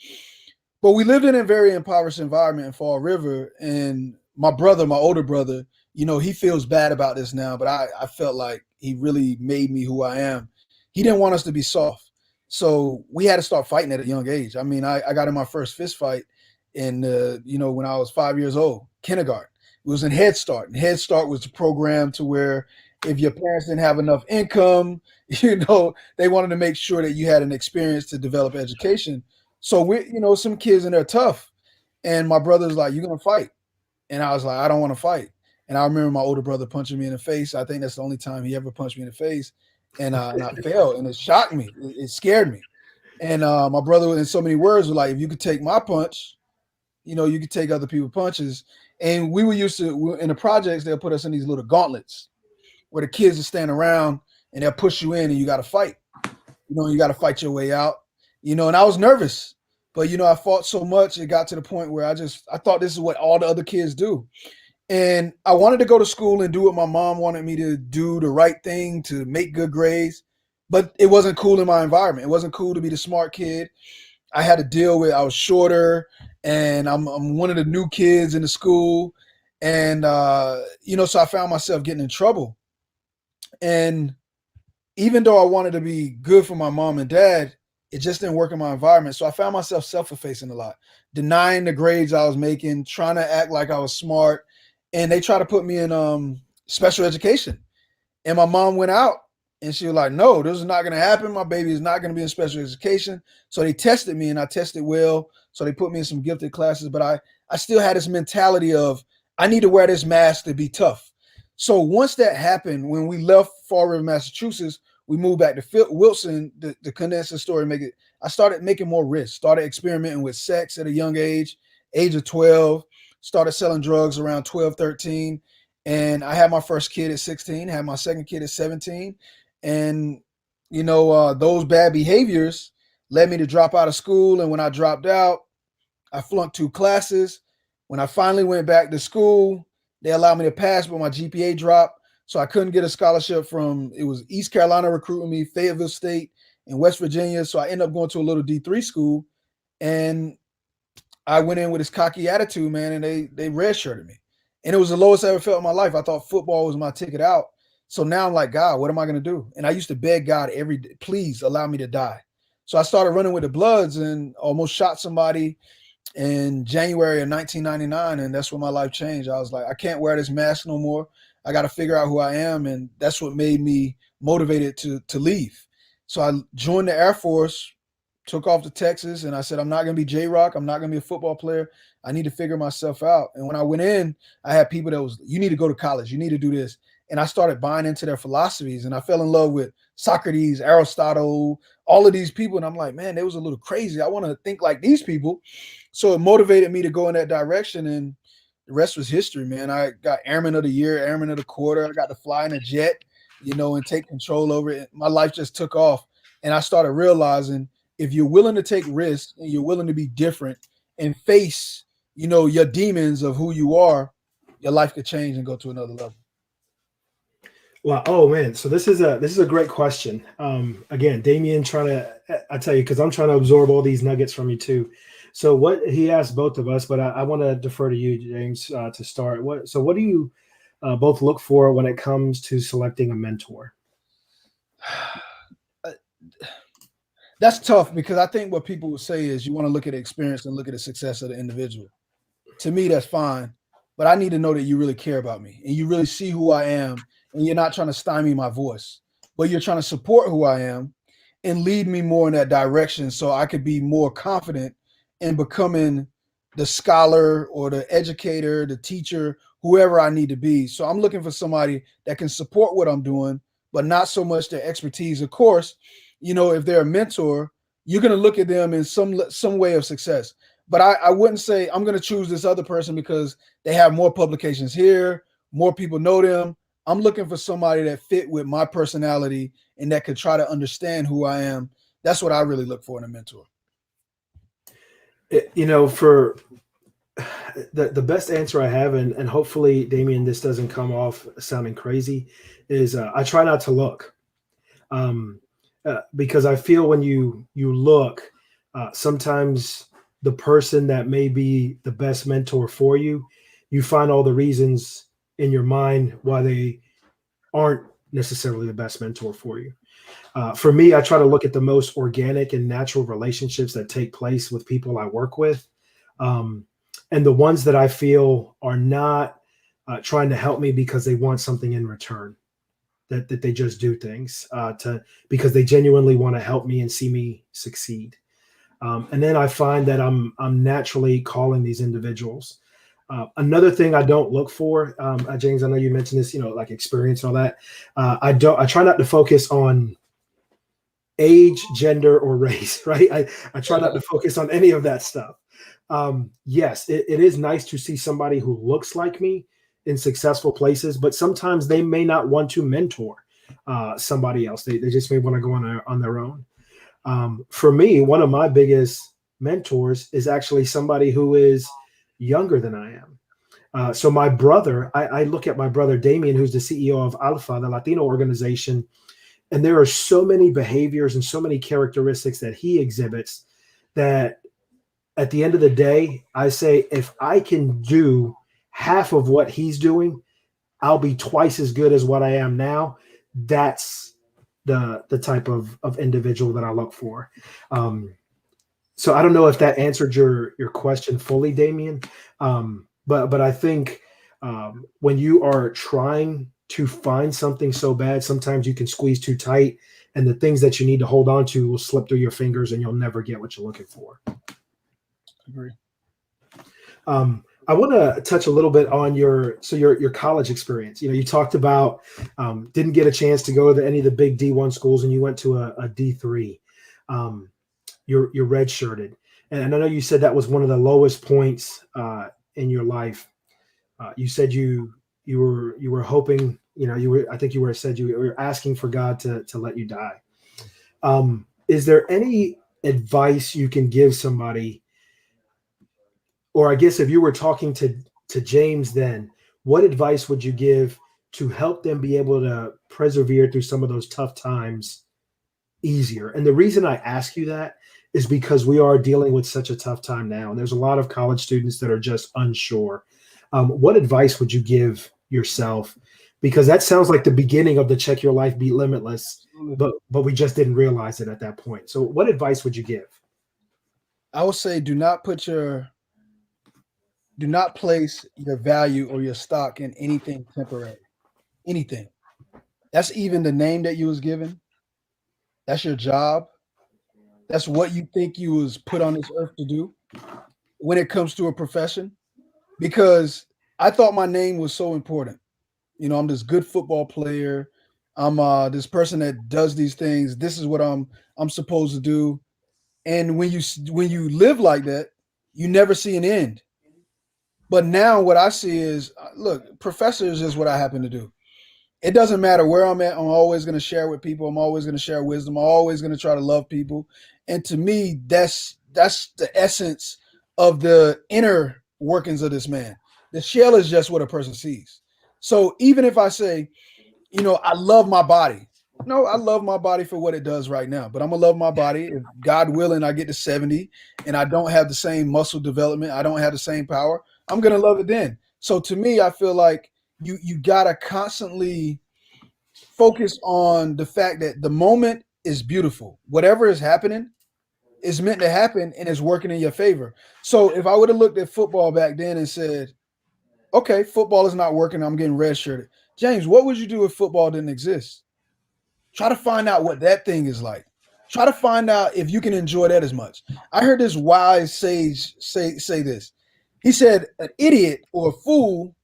But we lived in a very impoverished environment in Fall River. And my brother, my older brother, he feels bad about this now, but I felt like he really made me who I am. He didn't want us to be soft. So we had to start fighting at a young age. I mean, I got in my first fist fight in, when I was 5 years old, kindergarten. It was in Head Start. And Head Start was the program to where if your parents didn't have enough income, they wanted to make sure that you had an experience to develop education. So some kids in there tough. And my brother's like, "You're going to fight." And I was like, "I don't want to fight." And I remember my older brother punching me in the face. I think that's the only time he ever punched me in the face. And I fell, and it shocked me. It scared me. And my brother, in so many words, was like, "If you could take my punch, you could take other people's punches." And we were used to, in the projects, they'll put us in these little gauntlets where the kids will stand around and they'll push you in and you got to fight. You got to fight your way out. And I was nervous. But, I fought so much, it got to the point where I thought this is what all the other kids do. And I wanted to go to school and do what my mom wanted me to do, the right thing, to make good grades. But it wasn't cool in my environment. It wasn't cool to be the smart kid. I had to deal with, I was shorter, and I'm one of the new kids in the school. And, so I found myself getting in trouble. And even though I wanted to be good for my mom and dad, it just didn't work in my environment. So I found myself self-effacing a lot, denying the grades I was making, trying to act like I was smart. And they tried to put me in special education. And my mom went out and she was like, "No, this is not going to happen. My baby is not going to be in special education." So they tested me and I tested well. So they put me in some gifted classes. But I still had this mentality of, I need to wear this mask to be tough. So once that happened, when we left Fall River, Massachusetts, we moved back to Wilson. To condense the story, I started making more risks, started experimenting with sex at a young age of 12, started selling drugs around 12, 13. And I had my first kid at 16, had my second kid at 17. And, those bad behaviors led me to drop out of school. And when I dropped out, I flunked 2 classes. When I finally went back to school, they allowed me to pass, but my GPA dropped. So I couldn't get a scholarship from, it was East Carolina recruiting me, Fayetteville State, and West Virginia. So I ended up going to a little D3 school. And I went in with this cocky attitude, man, and they redshirted me. And it was the lowest I ever felt in my life. I thought football was my ticket out. So now I'm like, God, what am I going to do? And I used to beg God every day, please allow me to die. So I started running with the Bloods and almost shot somebody in January of 1999. And that's when my life changed. I was like, I can't wear this mask no more. I got to figure out who I am. And that's what made me motivated to leave. So I joined the Air Force, took off to Texas, and I said, I'm not going to be J-Rock. I'm not going to be a football player. I need to figure myself out. And when I went in, I had people that was, you need to go to college. You need to do this. And I started buying into their philosophies. And I fell in love with Socrates, Aristotle, all of these people. And I'm like, man, they was a little crazy. I want to think like these people. So it motivated me to go in that direction. And the rest was history, man. I got Airman of the Year, Airman of the Quarter. I got to fly in a jet, and take control over it. My life just took off. And I started realizing if you're willing to take risks and you're willing to be different and face, your demons of who you are, your life could change and go to another level. Wow. Oh man. So this is a great question. Again, Damien I tell you, because I'm trying to absorb all these nuggets from you too. So what he asked both of us, but I want to defer to you, James, to start. What do you both look for when it comes to selecting a mentor? That's tough because I think what people would say is you want to look at the experience and look at the success of the individual. To me, that's fine. But I need to know that you really care about me and you really see who I am and you're not trying to stymie my voice, but you're trying to support who I am and lead me more in that direction so I could be more confident in becoming the scholar or the educator, the teacher, whoever I need to be. So I'm looking for somebody that can support what I'm doing, but not so much their expertise. Of course, if they're a mentor, you're going to look at them in some way of success. But I wouldn't say I'm going to choose this other person because they have more publications here, more people know them. I'm looking for somebody that fit with my personality and that could try to understand who I am. That's what I really look for in a mentor. For the best answer I have, and hopefully, Damien, this doesn't come off sounding crazy, is I try not to look. Because I feel when you look, sometimes the person that may be the best mentor for you, you find all the reasons in your mind why they aren't necessarily the best mentor for you. For me, I try to look at the most organic and natural relationships that take place with people I work with. And the ones that I feel are not trying to help me because they want something in return. That they just do things because they genuinely want to help me and see me succeed. And then I find that I'm naturally calling these individuals. Another thing I don't look for, James, I know you mentioned this, like experience and all that. I try not to focus on age, gender, or race, right? I try not to focus on any of that stuff. Yes, it is nice to see somebody who looks like me in successful places, but sometimes they may not want to mentor somebody else. They just may want to go on their own. For me, one of my biggest mentors is actually somebody who is younger than I am. So my brother, I look at my brother Damien, who's the CEO of Alpha, the Latino organization, and there are so many behaviors and so many characteristics that he exhibits that at the end of the day, I say, if I can do half of what he's doing, I'll be twice as good as what I am now. That's the type of individual that I look for. So I don't know if that answered your question fully, Damien. But I think when you are trying to find something so bad, sometimes you can squeeze too tight and the things that you need to hold on to will slip through your fingers and you'll never get what you're looking for. Agree. I want to touch a little bit on your college experience. You talked about didn't get a chance to go to any of the big D1 schools and you went to a D3. You're redshirted. And I know you said that was one of the lowest points in your life. You said you were hoping, I think you were asking for God to let you die. Is there any advice you can give somebody, or I guess if you were talking to James then, what advice would you give to help them be able to persevere through some of those tough times easier? And the reason I ask you that is because we are dealing with such a tough time now, and there's a lot of college students that are just unsure. What advice would you give yourself? Because that sounds like the beginning of the Check Your Life, Be Limitless, but we just didn't realize it at that point. So, what advice would you give? I would say do not place your value or your stock in anything temporary. Anything. That's even the name that you was given. That's your job. That's what you think you was put on this earth to do when it comes to a profession. Because I thought my name was so important. I'm this good football player. I'm this person that does these things. This is what I'm supposed to do. And when you live like that, you never see an end. But now what I see is, look, professor is just what I happen to do. It doesn't matter where I'm at. I'm always going to share with people. I'm always going to share wisdom. I'm always going to try to love people. And to me, that's the essence of the inner workings of this man. The shell is just what a person sees. So even if I say, I love my body. No, I love my body for what it does right now. But I'm going to love my body. If God willing, I get to 70 and I don't have the same muscle development, I don't have the same power, I'm going to love it then. So to me, I feel like you got to constantly focus on the fact that the moment is beautiful. Whatever is happening is meant to happen and is working in your favor. So if I would have looked at football back then and said, okay, football is not working, I'm getting redshirted. James, what would you do if football didn't exist? Try to find out what that thing is like. Try to find out if you can enjoy that as much. I heard this wise sage say this. He said, an idiot or a fool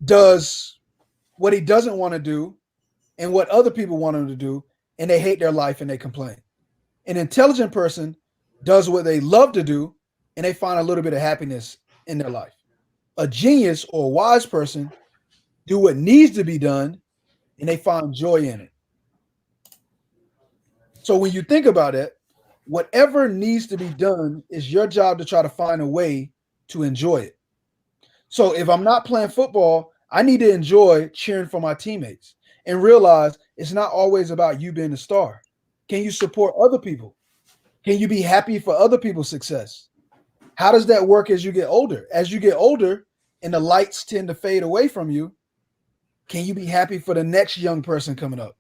does what he doesn't want to do and what other people want him to do, and they hate their life and they complain. An intelligent person does what they love to do, and they find a little bit of happiness in their life. A genius or a wise person do what needs to be done, and they find joy in it. So when you think about it, whatever needs to be done is your job to try to find a way to enjoy it. So if I'm not playing football, I need to enjoy cheering for my teammates and realize it's not always about you being a star. Can you support other people? Can you be happy for other people's success? How does that work as you get older? As you get older and the lights tend to fade away from you, can you be happy for the next young person coming up?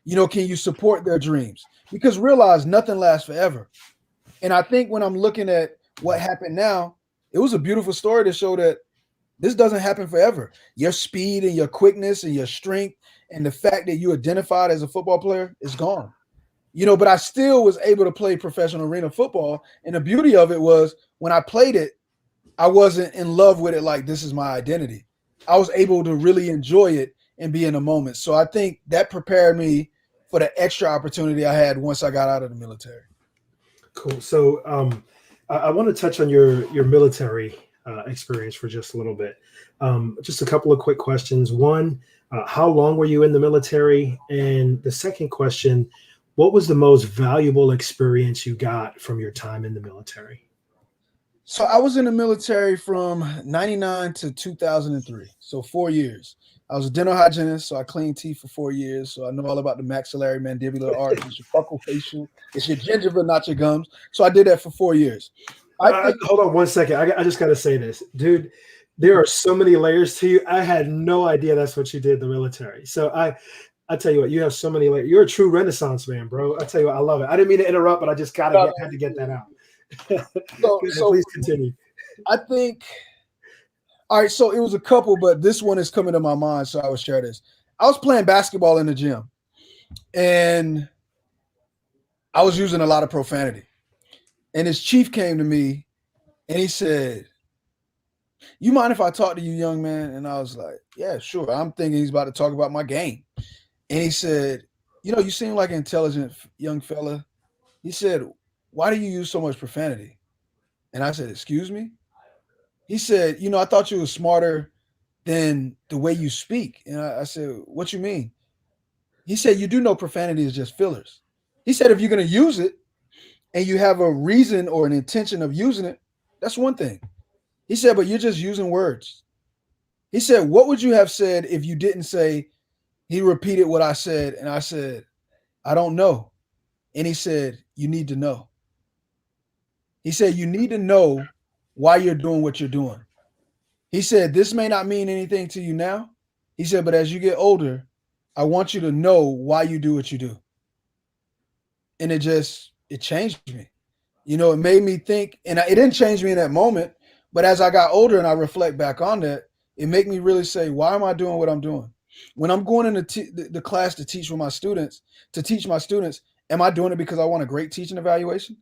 Can you support their dreams? Because realize nothing lasts forever. And I think when I'm looking at what happened now, it was a beautiful story to show that this doesn't happen forever. Your speed and your quickness and your strength and the fact that you identified as a football player is gone. But I still was able to play professional arena football. And the beauty of it was when I played it, I wasn't in love with it like this is my identity. I was able to really enjoy it and be in the moment. So I think that prepared me for the extra opportunity I had once I got out of the military. Cool. So I want to touch on your military experience for just a little bit. Just a couple of quick questions. One, how long were you in the military? And the second question, what was the most valuable experience you got from your time in the military? So I was in the military from 99 to 2003. So 4 years. I was a dental hygienist, so I cleaned teeth for 4 years. So I know all about the maxillary mandibular arch. It's your buccal facial. It's your gingiva, not your gums. So I did that for 4 years. Hold on one second. I just got to say this. Dude, there are so many layers to you. I had no idea that's what you did in the military. So I tell you what, you have so many layers. You're a true Renaissance man, bro. I tell you what, I love it. I didn't mean to interrupt, but I just had to get that out. So please continue. I think, all right, so it was a couple, but this one is coming to my mind, so I will share this. I was playing basketball in the gym, and I was using a lot of profanity. And his chief came to me, and he said, "You mind if I talk to you, young man?" And I was like, "Yeah, sure." I'm thinking he's about to talk about my game. And he said, "You seem like an intelligent young fella." He said, "Why do you use so much profanity?" And I said, "Excuse me?" He said, "I thought you were smarter than the way you speak." And I said, "What you mean?" He said, "You do know profanity is just fillers." He said, "If you're going to use it, and you have a reason or an intention of using it, that's one thing. He said, but you're just using words. He said, what would you have said if you didn't say, he repeated what I said, and I said, I don't know. And he said, you need to know. He said, you need to know why you're doing what you're doing. He said, this may not mean anything to you now. He said, but as you get older, I want you to know why you do what you do. And it changed me. It made me think, and it didn't change me in that moment, but as I got older and I reflect back on that, it made me really say, why am I doing what I'm doing? When I'm going into the class to teach my students, am I doing it because I want a great teaching evaluation?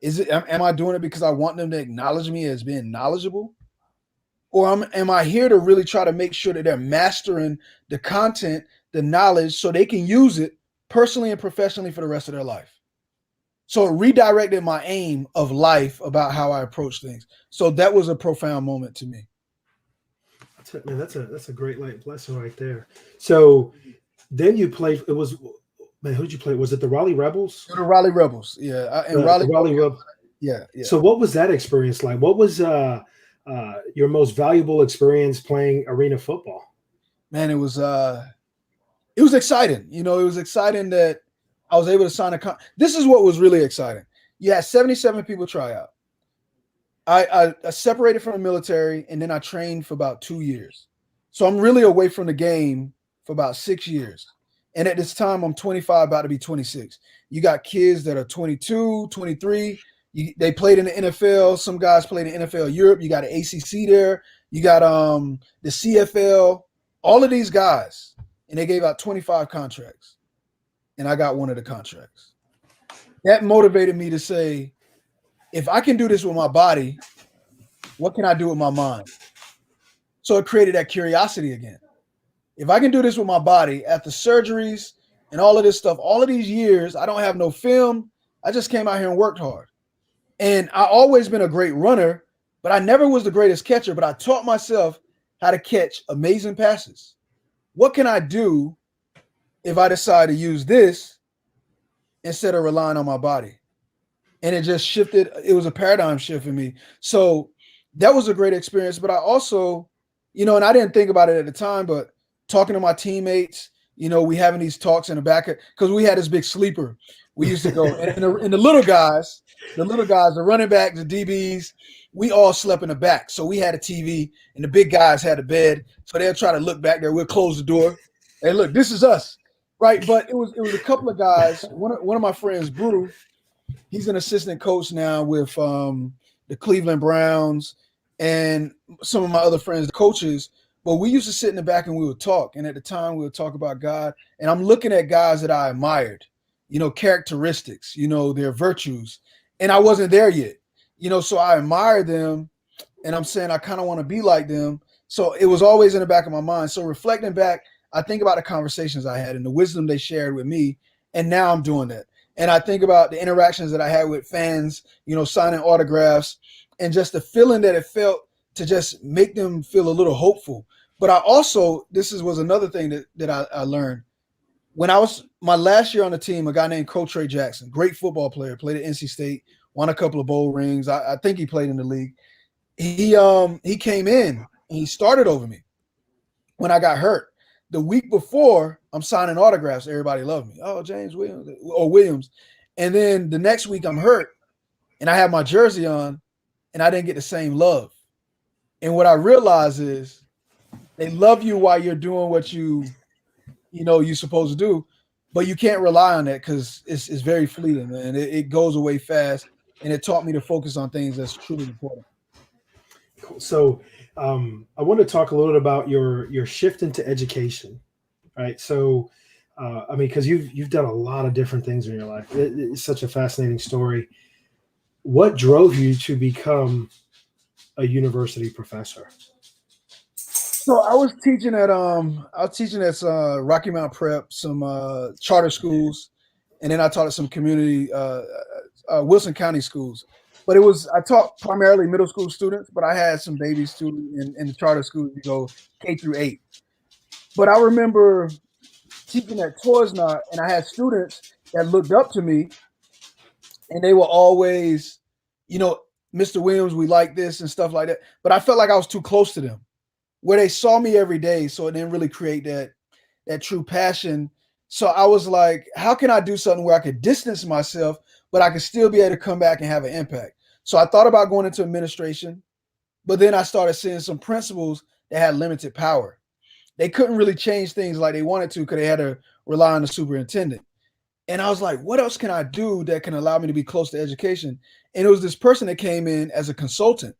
Am I doing it because I want them to acknowledge me as being knowledgeable? Or am I here to really try to make sure that they're mastering the content, the knowledge, so they can use it personally and professionally for the rest of their life? So it redirected my aim of life about how I approach things. So that was a profound moment to me. Man, that's a great life lesson right there. So then you played. It was, man, who'd you play? Was it the Raleigh Rebels? The Raleigh Rebels, yeah. Raleigh Rebels. Yeah. So what was that experience like? What was your most valuable experience playing arena football? Man, it was exciting. It was exciting that I was able to sign this is what was really exciting. You had 77 people try out. I separated from the military, and then I trained for about 2 years. So I'm really away from the game for about 6 years. And at this time, I'm 25, about to be 26. You got kids that are 22, 23. They played in the NFL. Some guys played in NFL Europe. You got an ACC there. You got the CFL. All of these guys. And they gave out 25 contracts. And I got one of the contracts. That motivated me to say, if I can do this with my body, what can I do with my mind? So it created that curiosity again. If I can do this with my body after surgeries and all of this stuff, all of these years, I don't have no film. I just came out here and worked hard. And I always been a great runner, but I never was the greatest catcher, but I taught myself how to catch amazing passes. What can I do if I decide to use this instead of relying on my body? And it just shifted. It was a paradigm shift for me. So that was a great experience. But I also, and I didn't think about it at the time, but talking to my teammates, we having these talks in the back, because we had this big sleeper. We used to go, and the little guys, the running backs, the DBs, we all slept in the back. So we had a TV, and the big guys had a bed. So they'll try to look back there. We'll close the door. Hey, look, this is us. Right. But it was a couple of guys. One of my friends, Brew, he's an assistant coach now with the Cleveland Browns, and some of my other friends, the coaches. But we used to sit in the back and we would talk. And at the time, we would talk about God. And I'm looking at guys that I admired, characteristics, their virtues. And I wasn't there yet, so I admired them. And I'm saying I kind of want to be like them. So it was always in the back of my mind. So reflecting back, I think about the conversations I had and the wisdom they shared with me. And now I'm doing that. And I think about the interactions that I had with fans, signing autographs, and just the feeling that it felt to just make them feel a little hopeful. But I also, was another thing that I learned. When I was my last year on the team, a guy named Coach Trey Jackson, great football player, played at NC State, won a couple of bowl rings. I think he played in the league. He came in and he started over me when I got hurt. The week before, I'm signing autographs. Everybody loved me. Oh, James Williams or Williams. And then the next week I'm hurt and I have my jersey on and I didn't get the same love. And what I realized is they love you while you're doing what you're supposed to do, but you can't rely on that because it's very fleeting, man. It goes away fast. And it taught me to focus on things that's truly important. Cool. So I want to talk a little bit about your shift into education, right? So, because you've done a lot of different things in your life. It's such a fascinating story. What drove you to become a university professor? So I was teaching at Rocky Mount Prep, some charter schools, and then I taught at some community Wilson County schools. But I taught primarily middle school students, but I had some baby students in the charter schools, K through 8. But I remember teaching at Toys Not, and I had students that looked up to me, and they were always, you know, Mr. Williams, we like this and stuff like that. But I felt like I was too close to them, where they saw me every day, so it didn't really create that true passion. So I was like, how can I do something where I could distance myself, but I could still be able to come back and have an impact? So I thought about going into administration, but then I started seeing some principals that had limited power. They couldn't really change things like they wanted to because they had to rely on the superintendent. And I was like, what else can I do that can allow me to be close to education? And it was this person that came in as a consultant,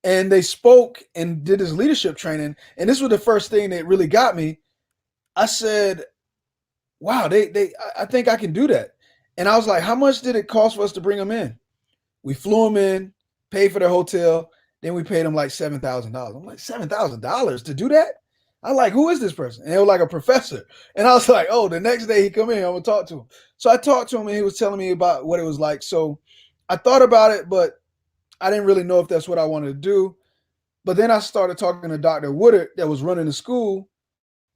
and they spoke and did this leadership training. And this was the first thing that really got me. I said, wow, I think I can do that. And I was like, how much did it cost for us to bring them in? We flew them in, paid for their hotel, then we paid them like $7,000. I'm like, $7,000 to do that? I like, who is this person? And they were like a professor. And I was like, oh, the next day he come in, I'm gonna talk to him. So I talked to him and he was telling me about what it was like. So I thought about it, but I didn't really know if that's what I wanted to do. But then I started talking to Dr. Woodard that was running the school,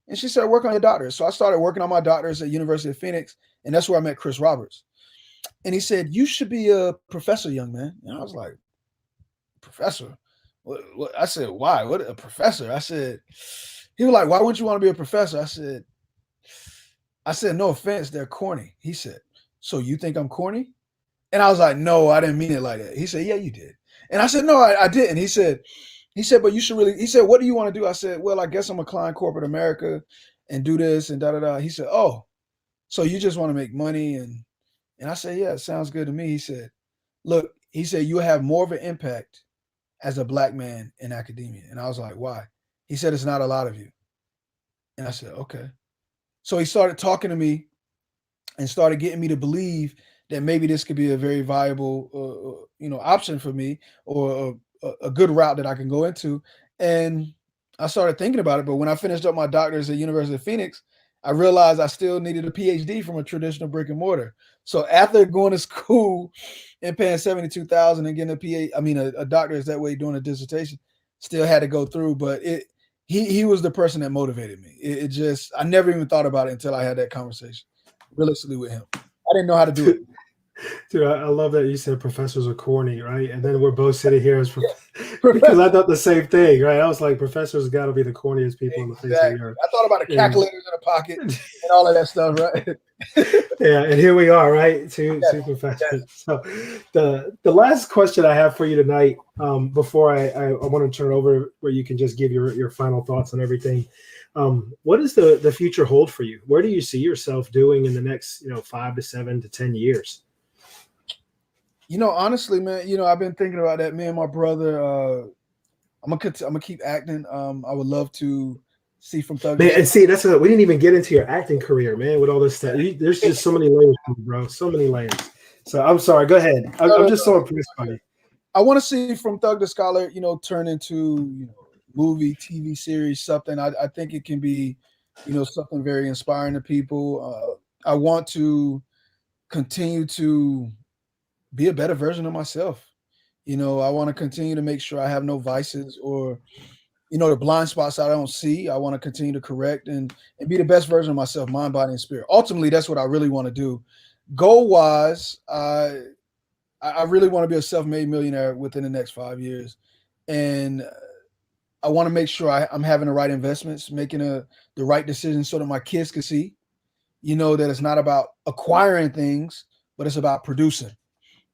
and she said, work on your doctorate. So I started working on my doctorate at University of Phoenix, and that's where I met Chris Roberts. And he said, you should be a professor, young man. And I was like, professor? What? I said, why? What, a professor? I said, he was like, why wouldn't you want to be a professor? I said, no offense, they're corny. He said, so you think I'm corny? And I was like, no, I didn't mean it like that. He said, yeah, you did. And I said, no, I didn't. He said, but you should really, he said, what do you want to do? I said, well, I guess I'm a client corporate America and do this and da da da. He said, oh, so you just want to make money? And I said, yeah, it sounds good to me. He said, look, he said, you have more of an impact as a black man in academia. And I was like, why? He said, it's not a lot of you. And I said, okay. So he started talking to me and started getting me to believe that maybe this could be a very viable, option for me, or a good route that I can go into. And I started thinking about it. But when I finished up my doctorate at University of Phoenix, I realized I still needed a PhD from a traditional brick and mortar. So after going to school and paying $72,000 and getting a doctorate that way, doing a dissertation, still had to go through. But he was the person that motivated me. It just, I never even thought about it until I had that conversation realistically with him. I didn't know how to do it. Dude, I love that you said professors are corny, right? And then we're both sitting here as because I thought the same thing, right? I was like, professors got to be the corniest people on the face of the earth. I thought about the calculators in the pocket and all of that stuff, right? Yeah, and here we are, right? Two professors. Yes. So the last question I have for you tonight, before I want to turn it over where you can just give your final thoughts on everything. What does the future hold for you? Where do you see yourself doing in the next 5 to 7 to 10 years? Honestly, man, I've been thinking about that. Me and my brother, I'm gonna keep acting. I would love to see from Thug. Man, and see, we didn't even get into your acting career, man. With all this stuff, there's just so many layers, bro. So many layers. So I'm sorry. Go ahead. I'm just so impressed by you. I want to see From Thug to Scholar, turn into movie, TV series, something. I think it can be, something very inspiring to people. I want to continue to be a better version of myself. I want to continue to make sure I have no vices or, the blind spots I don't see. I want to continue to correct and be the best version of myself, mind, body, and spirit. Ultimately, that's what I really want to do. Goal-wise, I really want to be a self-made millionaire within the next 5 years. And I want to make sure I'm having the right investments, making the right decisions so that my kids can see, that it's not about acquiring things, but it's about producing.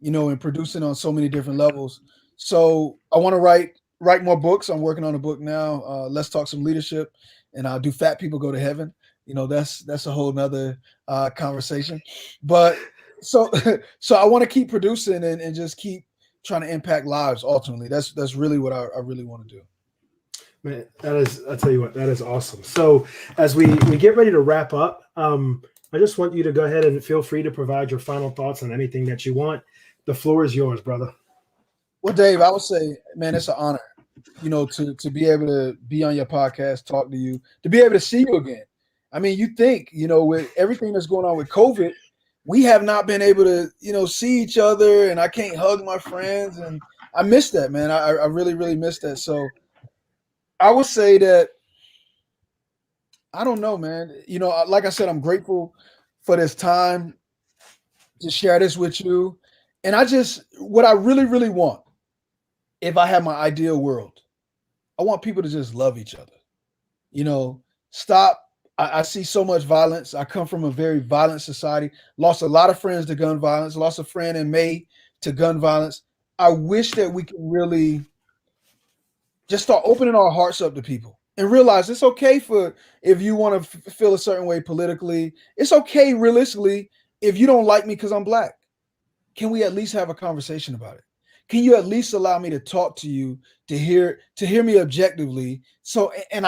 And producing on so many different levels. So I want to write more books. I'm working on a book now. Let's Talk Some Leadership, and I'll do Fat People Go to Heaven. That's a whole nother conversation. But so I want to keep producing and just keep trying to impact lives. Ultimately, that's really what I really want to do. Man, I'll tell you what, that is awesome. So as we get ready to wrap up, I just want you to go ahead and feel free to provide your final thoughts on anything that you want. The floor is yours, brother. Well, Dave, I would say, man, it's an honor, to be able to be on your podcast, talk to you, to be able to see you again. I mean, you think, with everything that's going on with COVID, we have not been able to, see each other, and I can't hug my friends, and I miss that, man. I really, really miss that. So I would say that, I don't know, man. Like I said, I'm grateful for this time to share this with you. And what I really, really want, if I have my ideal world, I want people to just love each other. Stop. I see so much violence. I come from a very violent society, lost a lot of friends to gun violence, lost a friend in May to gun violence. I wish that we could really just start opening our hearts up to people and realize it's okay if you want to feel a certain way politically. It's okay realistically if you don't like me because I'm Black. Can we at least have a conversation about it? Can you at least allow me to talk to you, to hear me objectively? So, and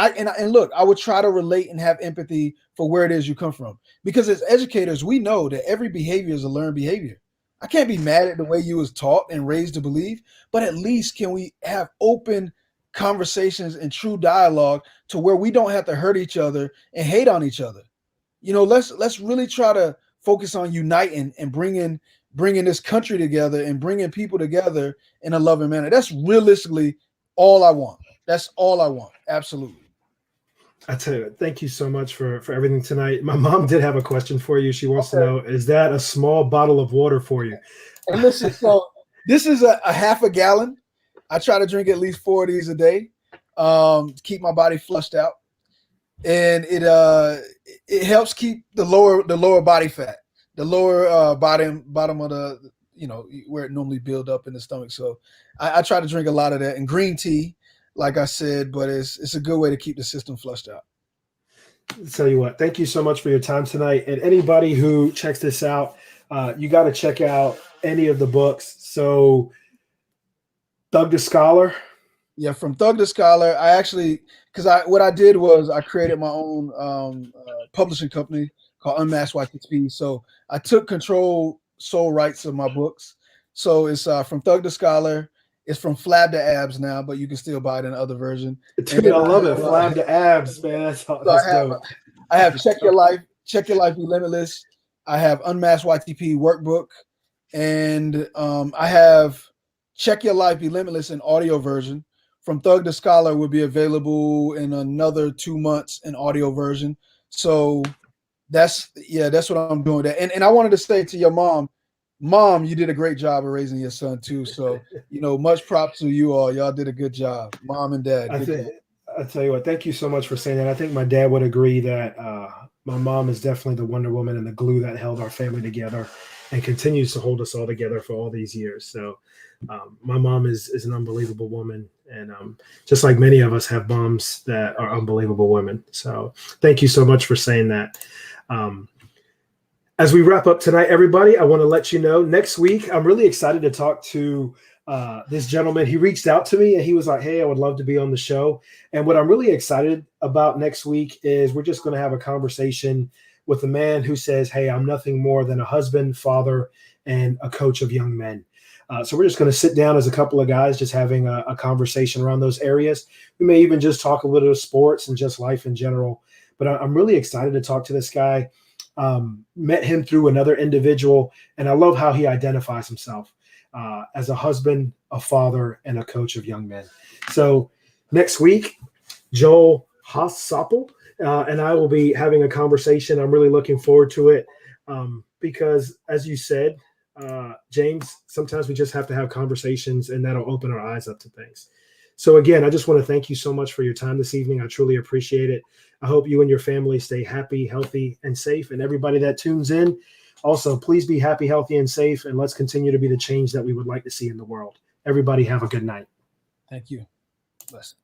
look, I would try to relate and have empathy for where it is you come from. Because as educators, we know that every behavior is a learned behavior. I can't be mad at the way you was taught and raised to believe, but at least can we have open conversations and true dialogue to where we don't have to hurt each other and hate on each other. Let's really try to focus on uniting and bringing this country together and bringing people together in a loving manner. That's realistically all I want. That's all I want. Absolutely. I tell you, thank you so much for everything tonight. My mom did have a question for you. She wants to know, is that a small bottle of water for you? And listen, so this is a half a gallon. I try to drink at least 4 of these a day to keep my body flushed out. And it helps keep the lower body fat. The lower bottom of the, where it normally build up in the stomach. So I try to drink a lot of that, and green tea, like I said, but it's a good way to keep the system flushed out. I'll tell you what, thank you so much for your time tonight. And anybody who checks this out, you got to check out any of the books. So Thug to Scholar. Yeah, from Thug to Scholar, what I did was I created my own publishing company called Unmask YTP. So I took sole rights of my books. So it's from Thug to Scholar. It's from Flab to Abs now, but you can still buy it in other version. Dude, I love it. Flab to Abs, man. That's dope. I have Check Your Life, Be Limitless. I have Unmask YTP workbook, and I have Check Your Life, Be Limitless in audio version. From Thug to Scholar will be available in another 2 months in audio version. So that's what I'm doing. And I wanted to say to your mom, you did a great job of raising your son too. So, much props to you all. Y'all did a good job, mom and dad. I tell you what, thank you so much for saying that. I think my dad would agree that my mom is definitely the Wonder Woman and the glue that held our family together and continues to hold us all together for all these years. So my mom is an unbelievable woman. And just like many of us have moms that are unbelievable women. So thank you so much for saying that. As we wrap up tonight, everybody, I want to let you know next week, I'm really excited to talk to this gentleman. He reached out to me and he was like, hey, I would love to be on the show. And what I'm really excited about next week is we're just going to have a conversation with a man who says, hey, I'm nothing more than a husband, father, and a coach of young men. So we're just going to sit down as a couple of guys, just having a conversation around those areas. We may even just talk a little of sports and just life in general. But I'm really excited to talk to this guy. Met him through another individual, and I love how he identifies himself as a husband, a father, and a coach of young men. So next week, Joel Hassapel and I will be having a conversation. I'm really looking forward to it because, as you said, James, sometimes we just have to have conversations, and that'll open our eyes up to things. So again, I just want to thank you so much for your time this evening. I truly appreciate it. I hope you and your family stay happy, healthy, and safe. And everybody that tunes in, also, please be happy, healthy, and safe. And let's continue to be the change that we would like to see in the world. Everybody have a good night. Thank you. Bless.